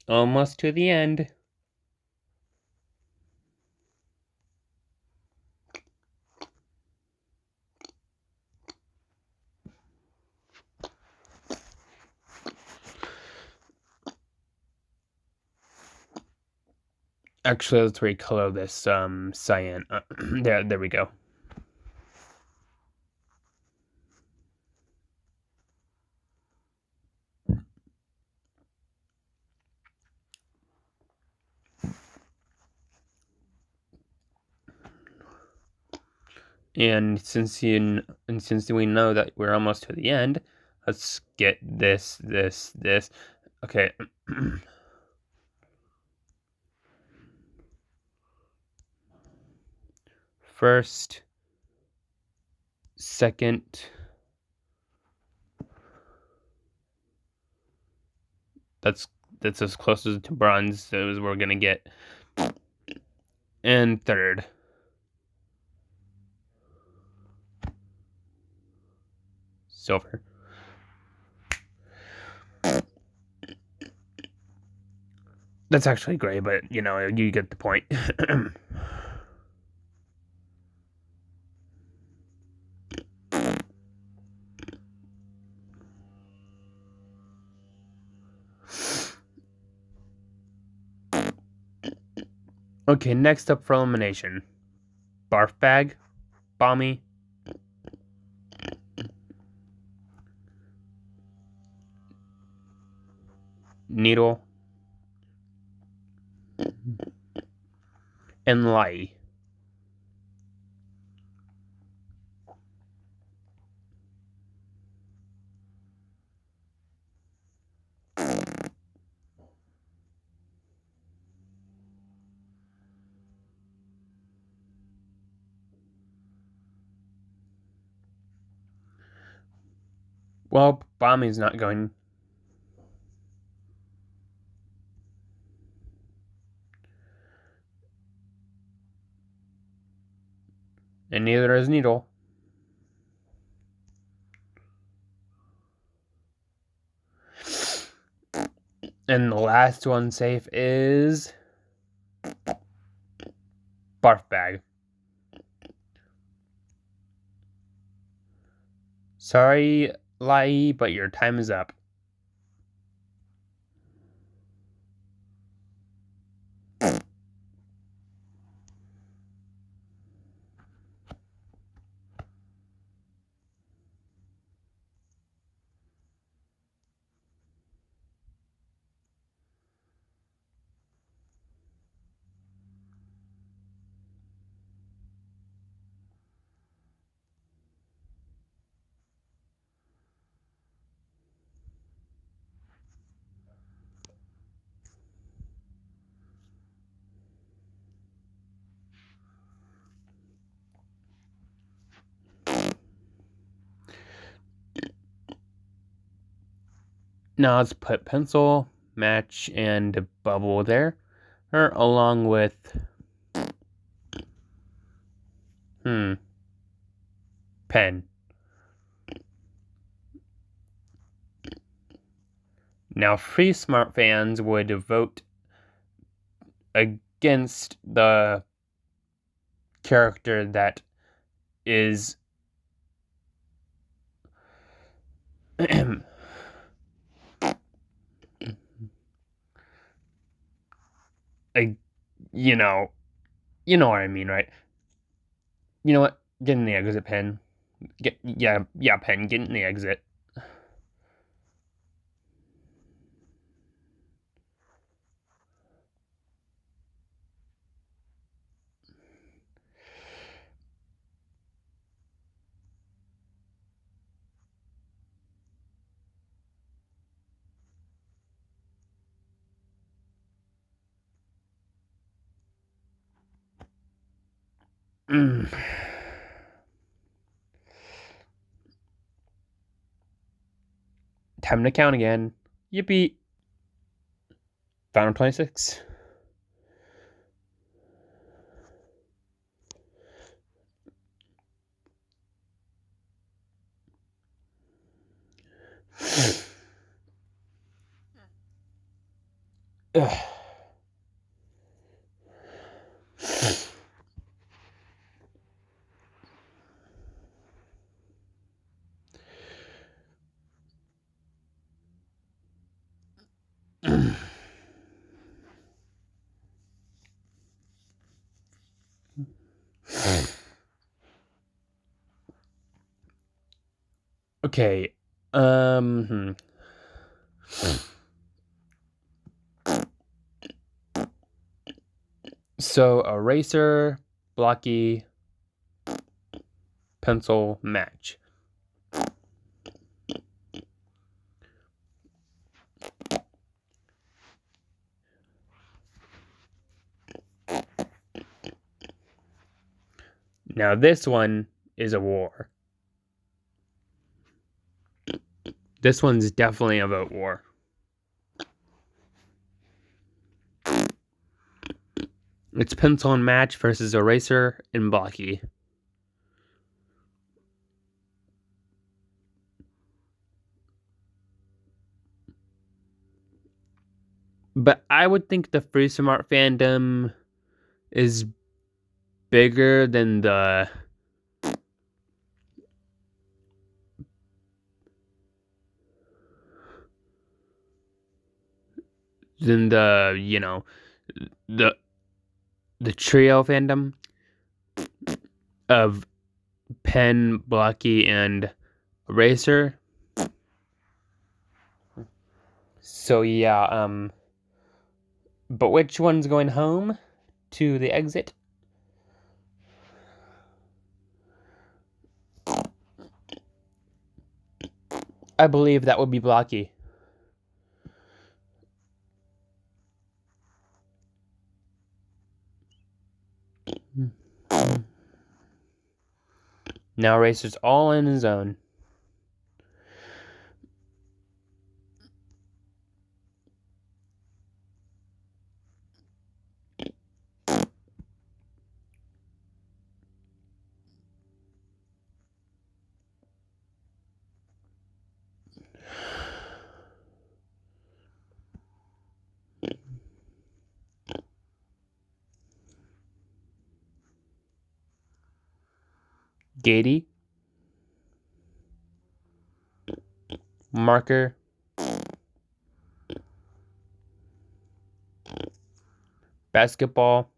Almost to the end. Actually, let's recolor this cyan. There we go. And since we know that we're almost to the end, let's get this. Okay. First, second. That's as close to bronze as we're gonna get. And third. Silver. That's actually gray, but you get the point. Okay, next up for elimination. Barf Bag, Bommy, Needle, and Lai. Well, Bommy's not going. And neither is Needle. And the last one safe is Barf Bag. Sorry, Lai, but your time is up. Now let's put pencil, match, and bubble there, along with pen. Now, FreeSmart fans would vote against the character that is you know what I mean, right? You know what? Get in the exit, pen. Pen. Get in the exit. Time to count again. Yippee. Final 26. Okay. So eraser, blocky, pencil, match. Now this one is a war. This one's definitely a vote war. It's pencil and match versus eraser and blocky. But I would think the FreeSmart fandom is bigger than the the trio fandom of pen, blocky, and eraser. So yeah, but which one's going home to the exit? I believe that would be blocky. Now eraser's all in his own. Gady, marker, basketball,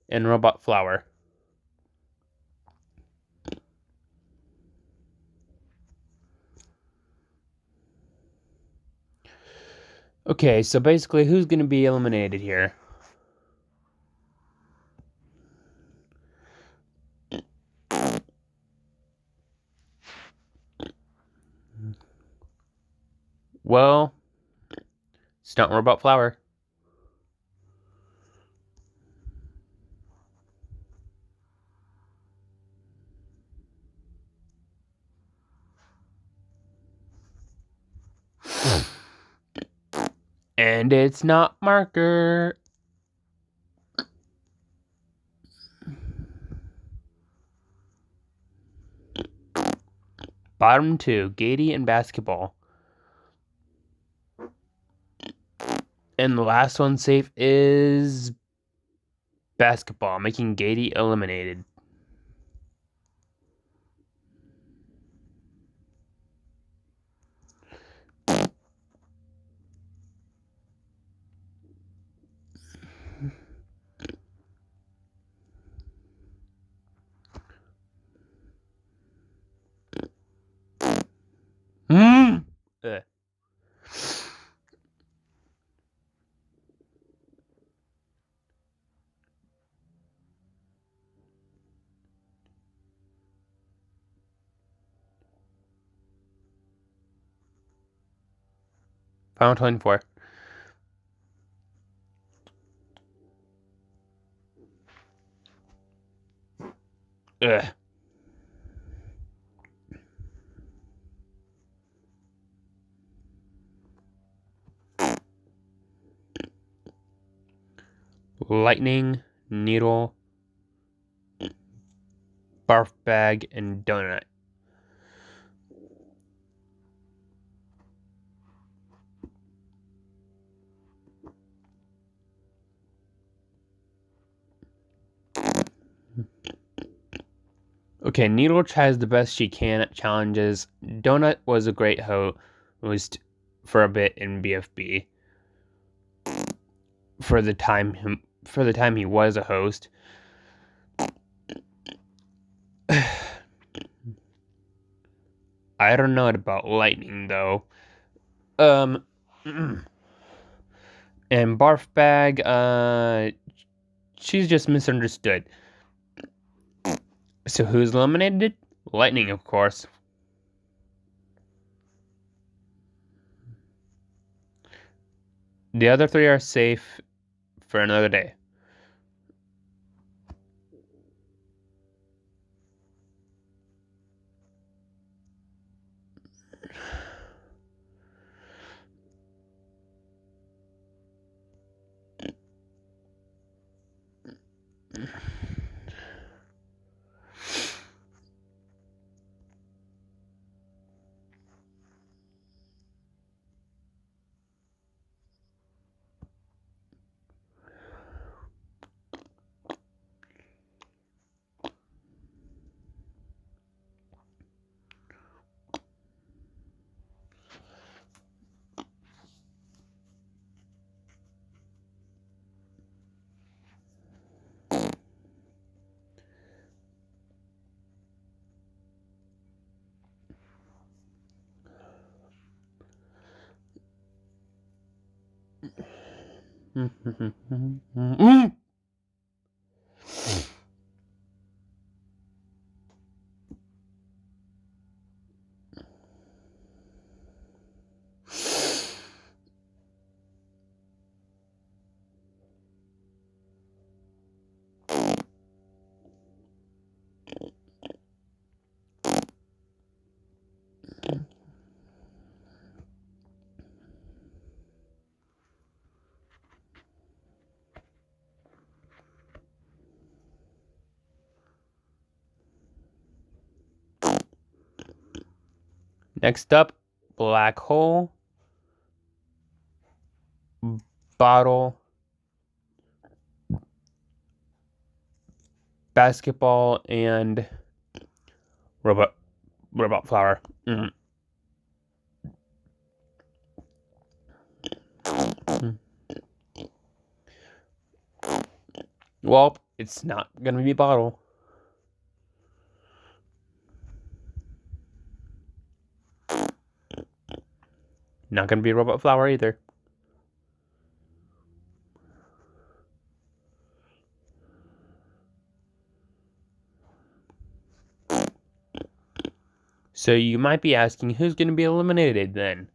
and robot flower. Okay, so basically, who's going to be eliminated here? Well, stunt robot flower. And it's not marker. Bottom two, Gady and basketball. And the last one safe is basketball, making Gady eliminated. Ugh. Final 24. Ugh. Lightning, needle, barf bag, and donut. Okay, Needle tries the best she can at challenges. Donut was a great host for a bit in BFB. For the time he was a host. I don't know about Lightning though. And Barf Bag, she's just misunderstood. So who's eliminated? Lightning, of course. The other three are safe for another day. Next up, black hole, bottle, basketball, and Robot flower. Mm. Well, it's not gonna be bottle. Not gonna be robot flower either. So you might be asking, who's gonna be eliminated then?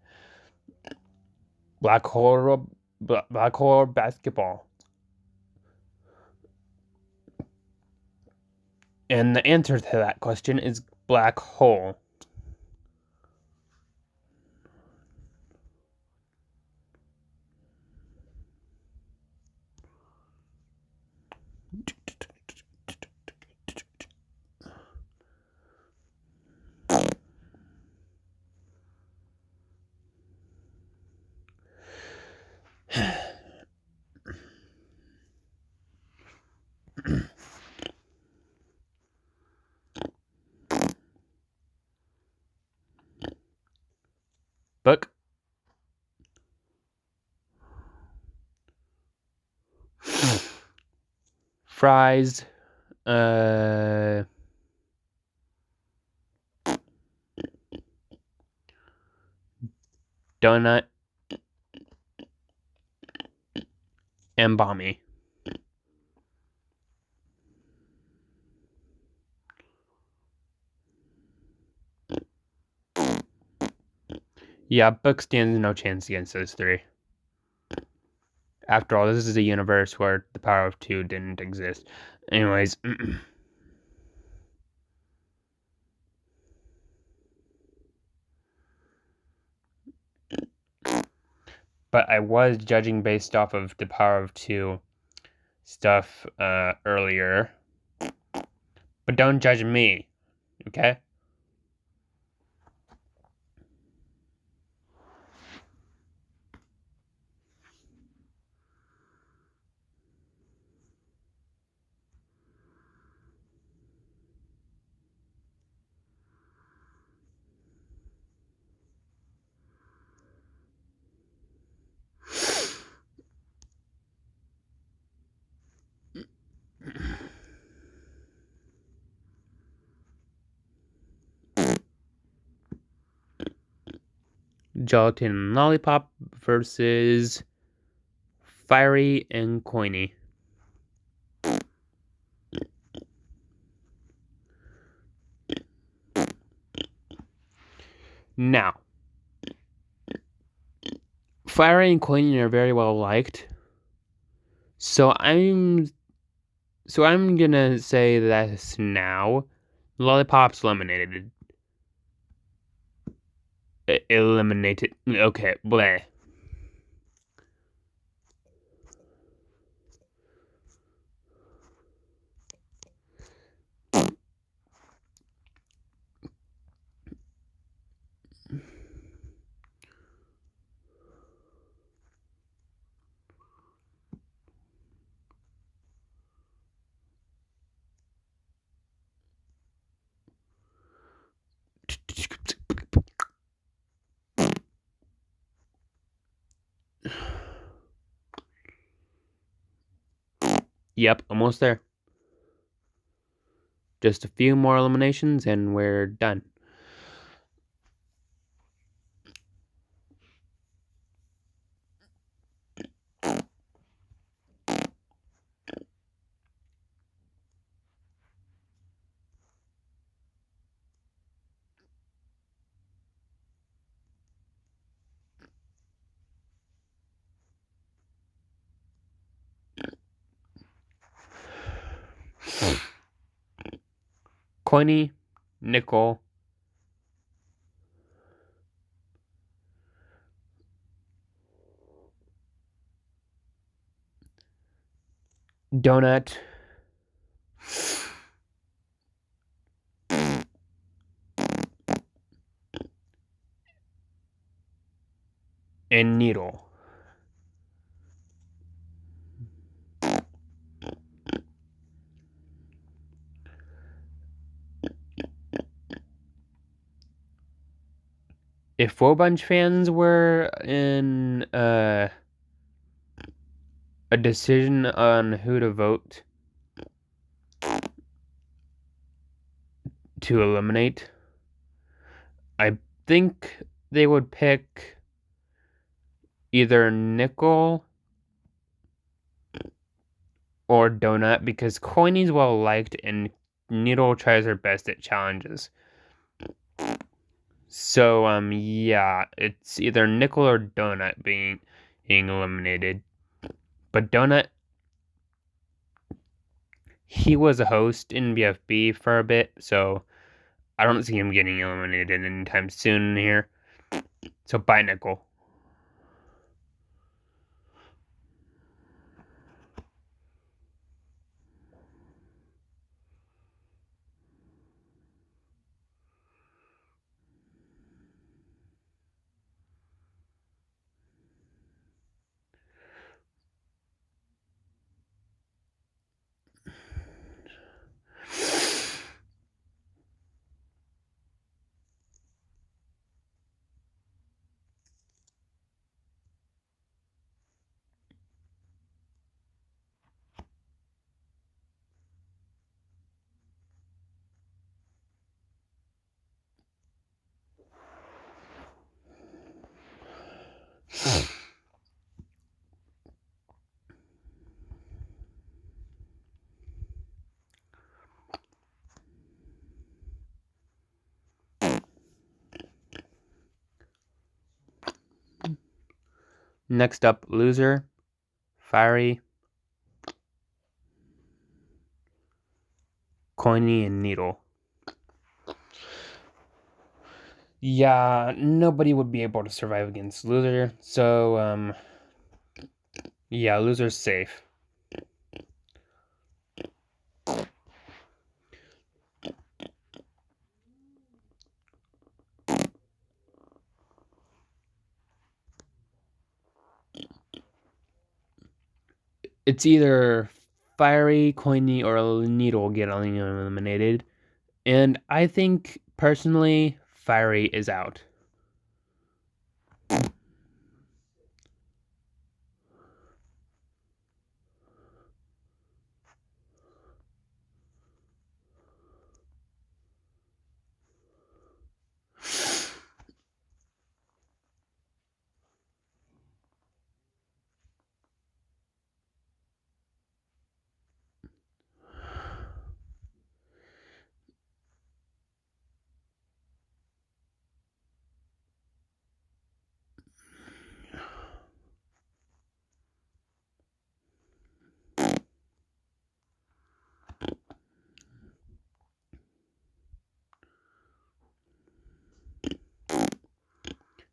Black hole or basketball? And the answer to that question is black hole. Book. Fries. Donut. And Bommy. Yeah, Book stands no chance against those three. After all, this is a universe where the power of two didn't exist. Anyways. But I was judging based off of the power of two stuff earlier. But don't judge me, okay? Gelatin and Lollipop versus Fiery and Coiny. Now, Fiery and Coiny are very well liked. So I'm gonna say this now. Lollipop's eliminated. Eliminated. Okay, bleh. Yep, almost there. Just a few more eliminations and we're done. Coiny, Nickel, Donut, and Needle. if Wobunch fans were in a decision on who to vote to eliminate, I think they would pick either Nickel or Donut because Coiny's well liked and Needle tries her best at challenges. So yeah, it's either Nickel or Donut being eliminated. But Donut, he was a host in BFB for a bit, so I don't see him getting eliminated anytime soon here. So bye, Nickel. Next up, loser, Fiery, Coiny, and Needle. Yeah, nobody would be able to survive against loser, so yeah, loser's safe. It's either Fiery, Coiny, or Needle get eliminated, and I think personally, Fiery is out.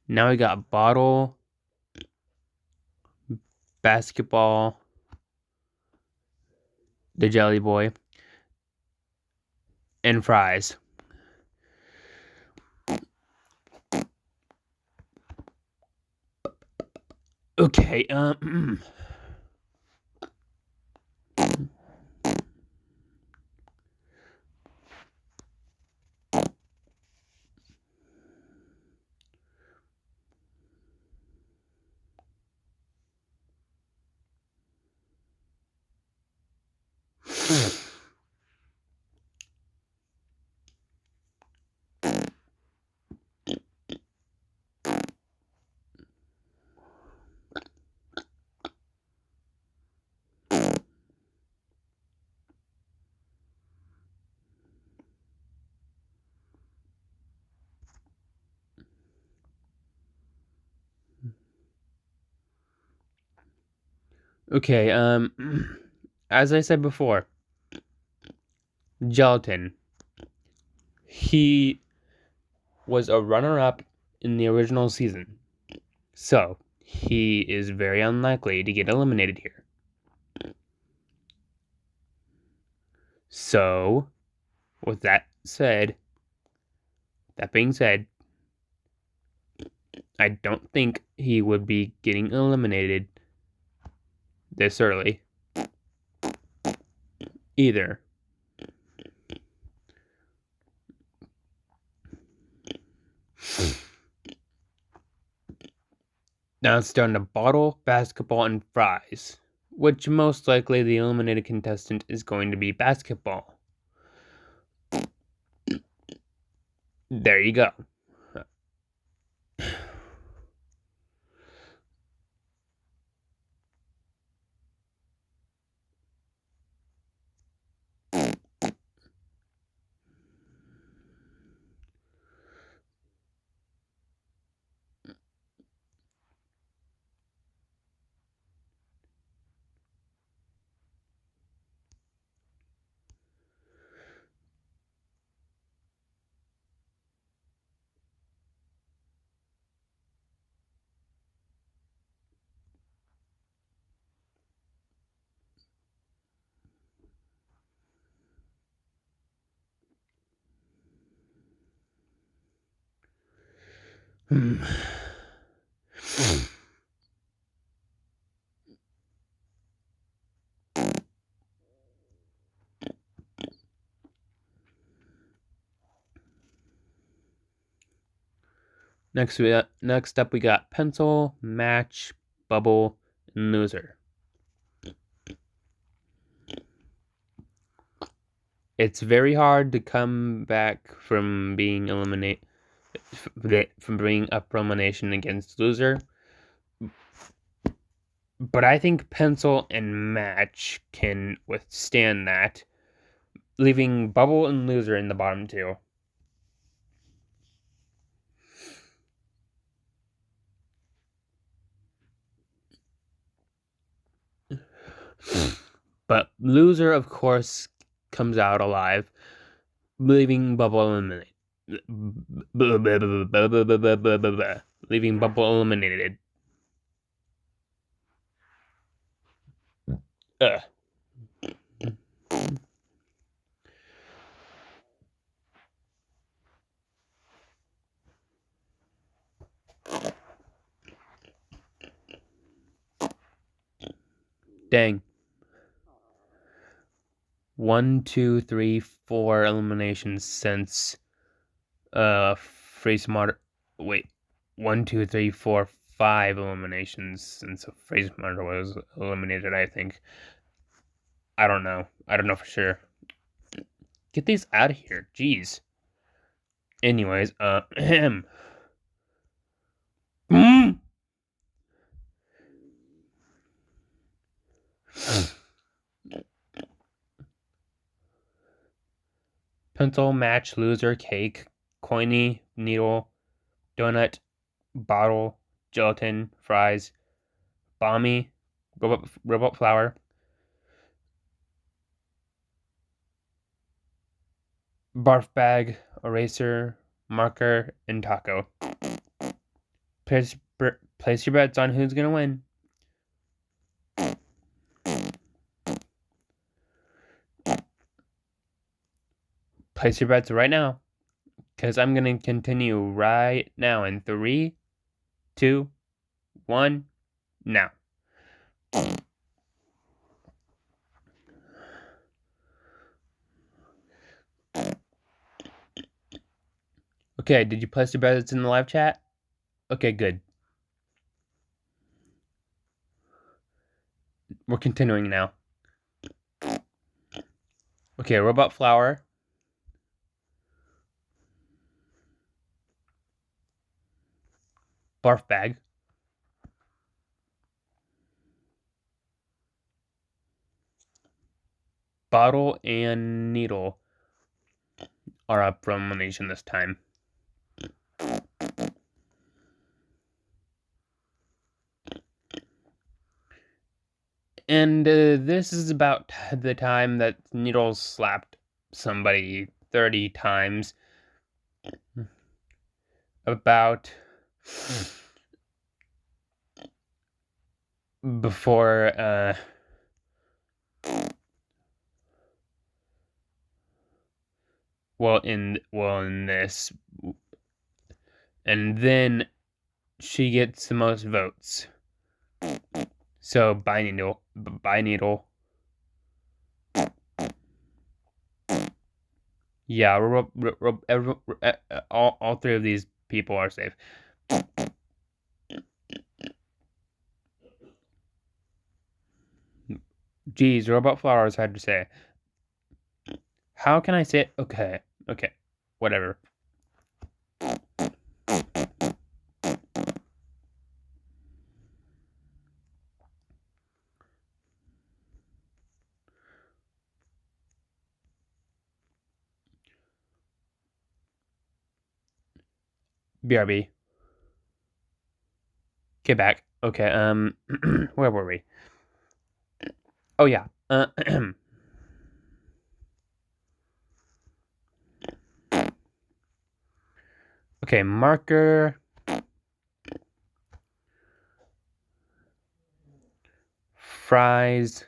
Now we got Bottle, Basketball, the Jelly Boy, and Fries. Okay, okay, as I said before, Gelatin. He was a runner-up in the original season, so he is very unlikely to get eliminated here. So, with that being said, I don't think he would be getting eliminated this early either. Now it's down to bottle, basketball, and fries, which most likely the eliminated contestant is going to be basketball. There you go. Next up we got pencil, match, bubble, and loser. It's very hard to come back from being up elimination against loser. But I think pencil and match can withstand that, leaving bubble and loser in the bottom two. But loser, of course, comes out alive, leaving bubble eliminated. Leaving bubble eliminated. Dang. 1, 2, 3, 4 eliminations since FreeSmart. Wait, 1, 2, 3, 4, 5 eliminations since FreeSmart was eliminated. I think. I don't know. I don't know for sure. Get these out of here. Jeez. Anyways, Pencil, match, loser, cake, coiny, needle, donut, bottle, gelatin, fries, bomby, robot flower, barf bag, eraser, marker, and taco. Place your bets on who's gonna win. Place your bets right now, because I'm gonna continue right now in 3, 2, 1, now. Okay, did you place your bets in the live chat? Okay, good. We're continuing now. Okay, robot flower. Barf bag. Bottle and needle are up from elimination this time. And this is about the time that Needles slapped somebody 30 times. About before in this, and then she gets the most votes. So bye needle. Yeah, all three of these people are safe. Geez, robot flower is hard to say. How can I say it? Okay. Whatever. BRB. Get back. Okay, where were we? Oh, yeah. Okay, marker. Fries.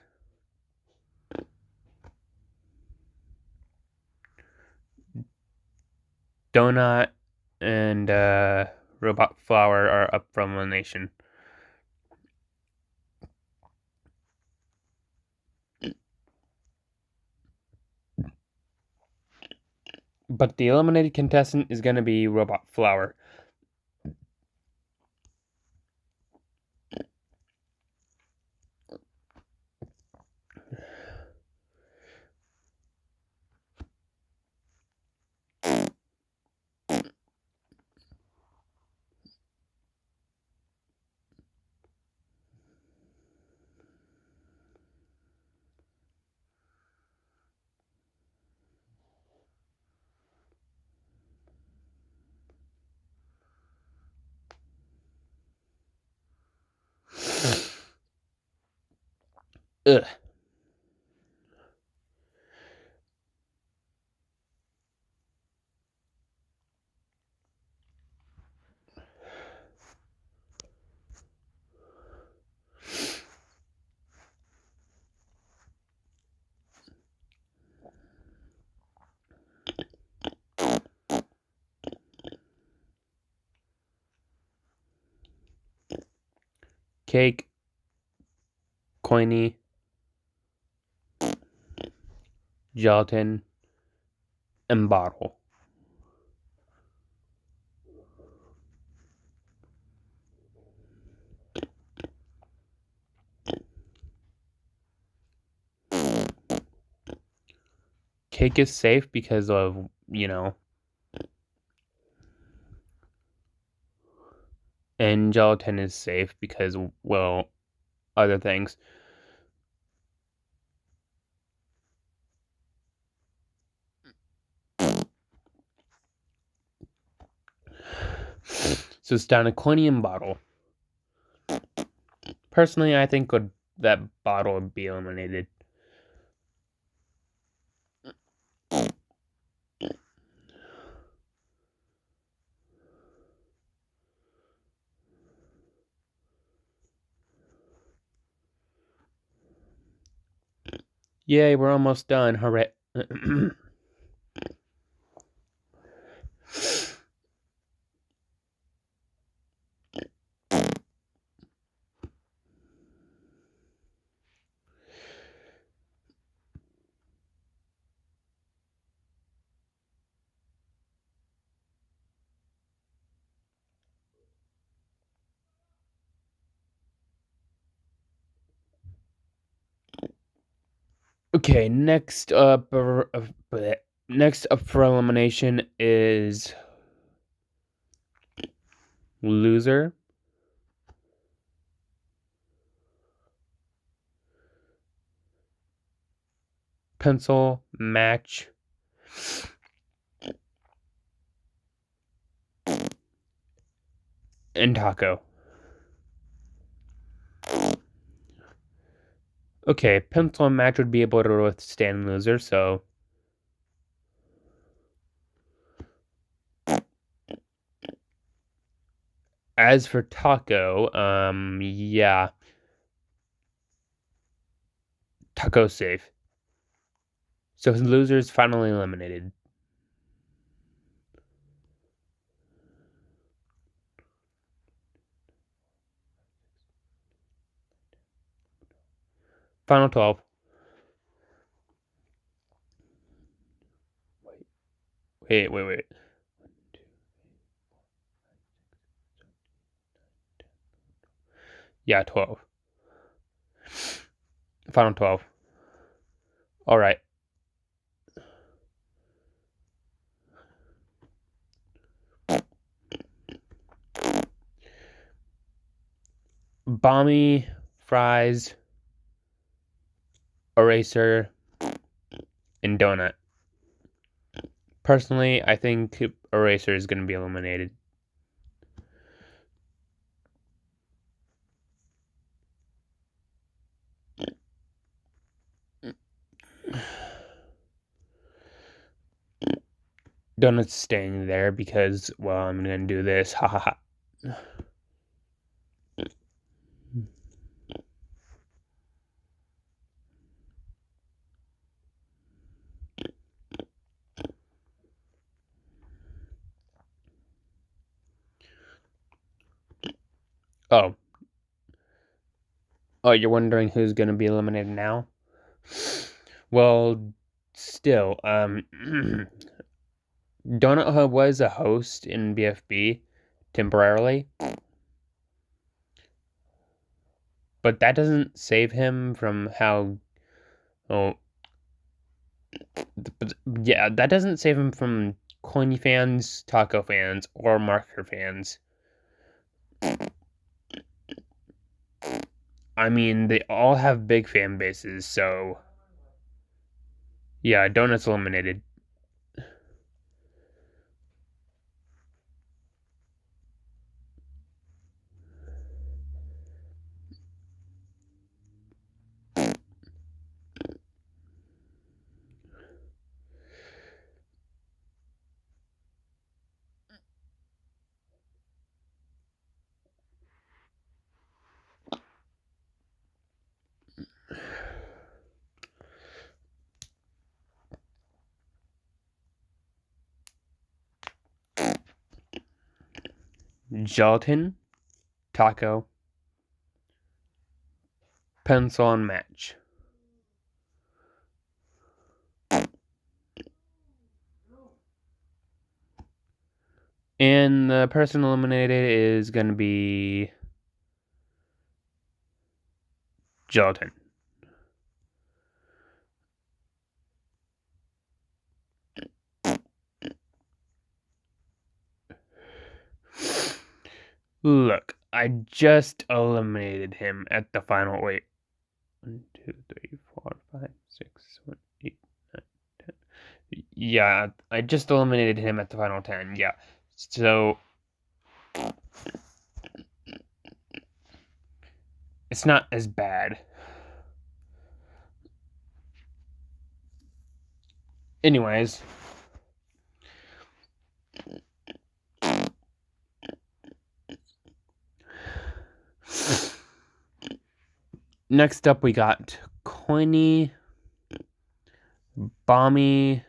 Donut and robot flower are up for elimination. But the eliminated contestant is going to be robot flower. Ugh. Cake, coiny, gelatin, and bottle. Cake is safe because of, and gelatin is safe because, well, other things. So it's down to coiny and bottle. Personally, I think that bottle would be eliminated. Yay, we're almost done. Hooray. Okay, next up for elimination is loser, pencil, match, and taco. Okay, pencil and match would be able to withstand loser, so as for taco, yeah, taco safe. So loser is finally eliminated. Final 12. Wait. Yeah, 12. Final 12. All right. Bommy, fries, eraser, and donut. Personally, I think eraser is going to be eliminated. Donut's staying there because, well, I'm going to do this. Ha ha ha. Oh. Oh, you're wondering who's going to be eliminated now? Well, still, Donut Hub was a host in BFB temporarily, but that doesn't save him from how. Oh, yeah, that doesn't save him from Coiny fans, Taco fans, or Marker fans. I mean, they all have big fan bases, so yeah, Donut's eliminated. Gelatin, Taco, Pencil, and Match. And the person eliminated is going to be Gelatin. Look, I just eliminated him at the final. Wait. 1, 2, 3, 4, 5, 6, 7, 8, 9, 10. Yeah, I just eliminated him at the final 10. Yeah. So it's not as bad. Anyways, next up we got Coiny, Bommy,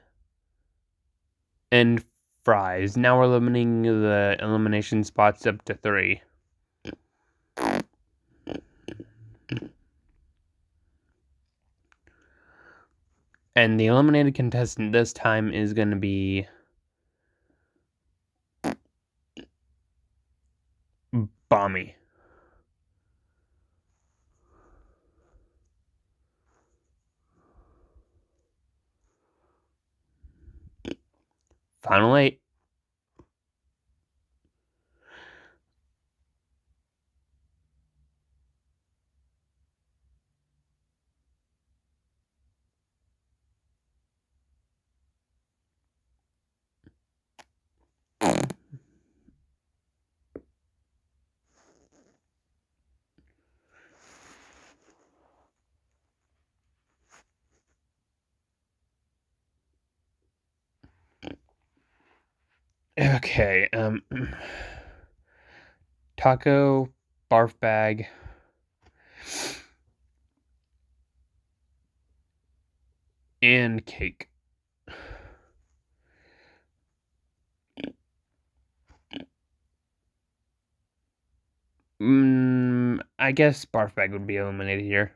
and Fries. Now we're limiting the elimination spots up to 3. And the eliminated contestant this time is going to be Bommy. Final 8. Okay, Taco, Barf Bag, and Cake. I guess Barf Bag would be eliminated here.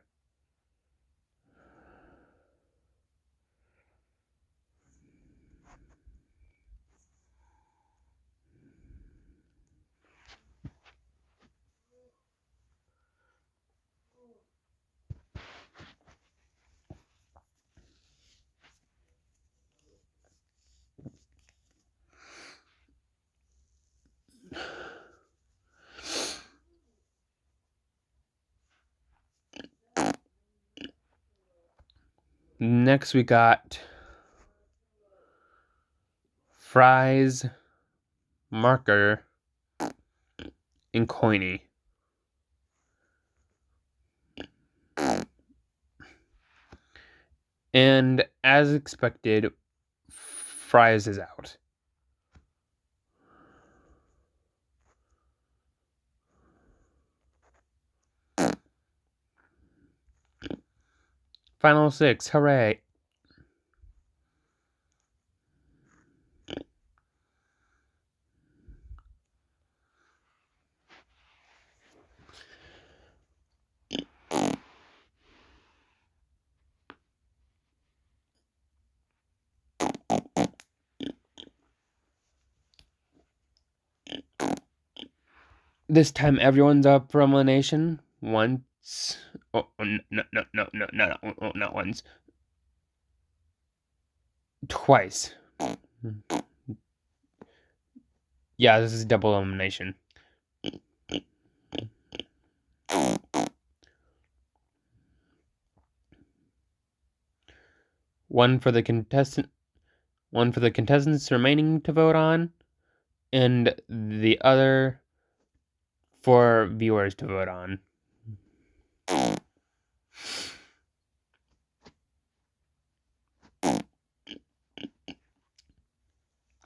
Next we got Fries, Marker, and Coiny. And as expected, Fries is out. Final 6, hooray! This time everyone's up for elimination. Once. Oh, no, not once. Twice. Yeah, this is double elimination. One for the contestants remaining to vote on, and the other for viewers to vote on.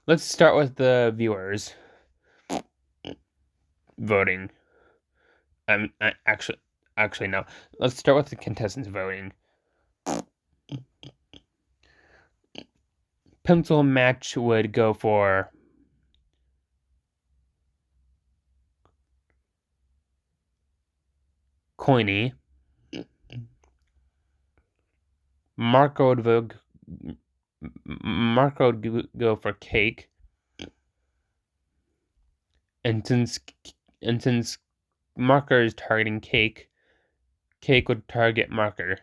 Let's start with the viewers voting. Actually, no. Let's start with the contestants voting. Pencil match would go for Coiny. Marco would go for Cake. And since Marker is targeting Cake, Cake would target Marker.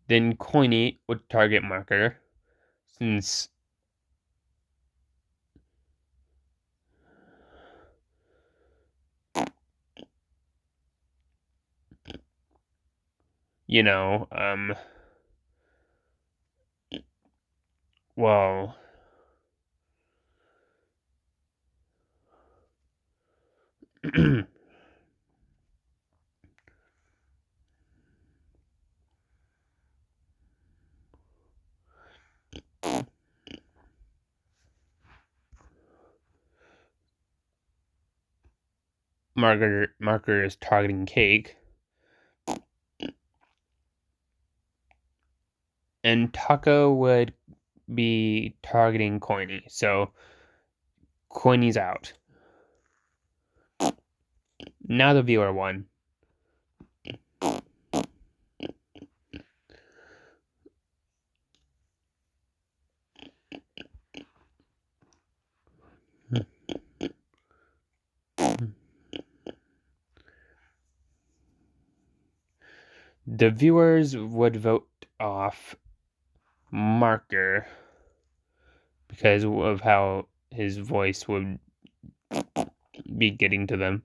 Then Coiny would target Marker, since well, Marker is targeting Cake, and Taco would be targeting Coiny, so Coiny's out. Now the viewer won. The viewers would vote off Marker because of how his voice would be getting to them.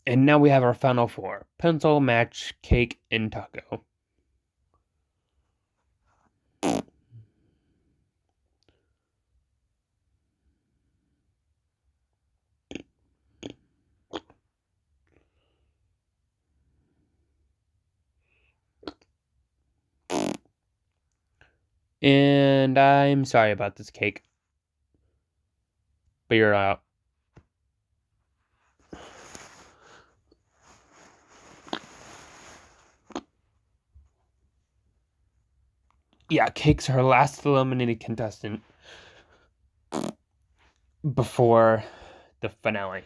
And now we have our final 4: Pencil, Match, Cake, and Taco. And I'm sorry about this, Cake, but you're out. Yeah, Cake's her last eliminated contestant before the finale.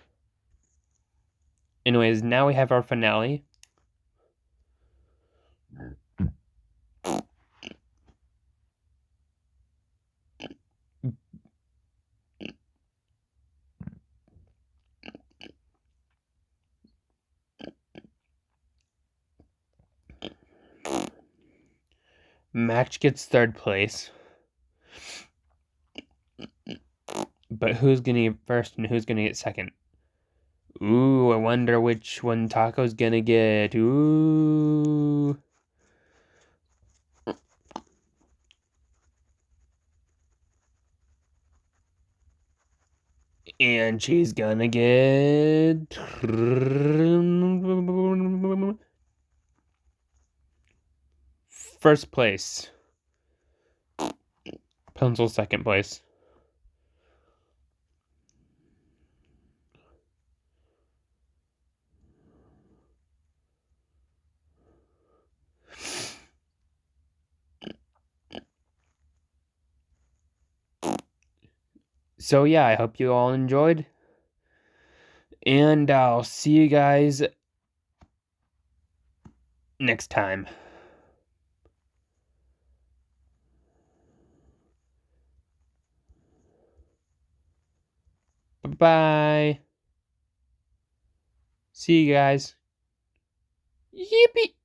Anyways, now we have our finale. Match gets 3rd place, But who's gonna get first and who's gonna get second? Ooh, I wonder which one Taco's gonna get. Ooh. And she's gonna get first place. Pencil second place. So yeah, I hope you all enjoyed. And I'll see you guys next time. Bye-bye. See you guys. Yippee!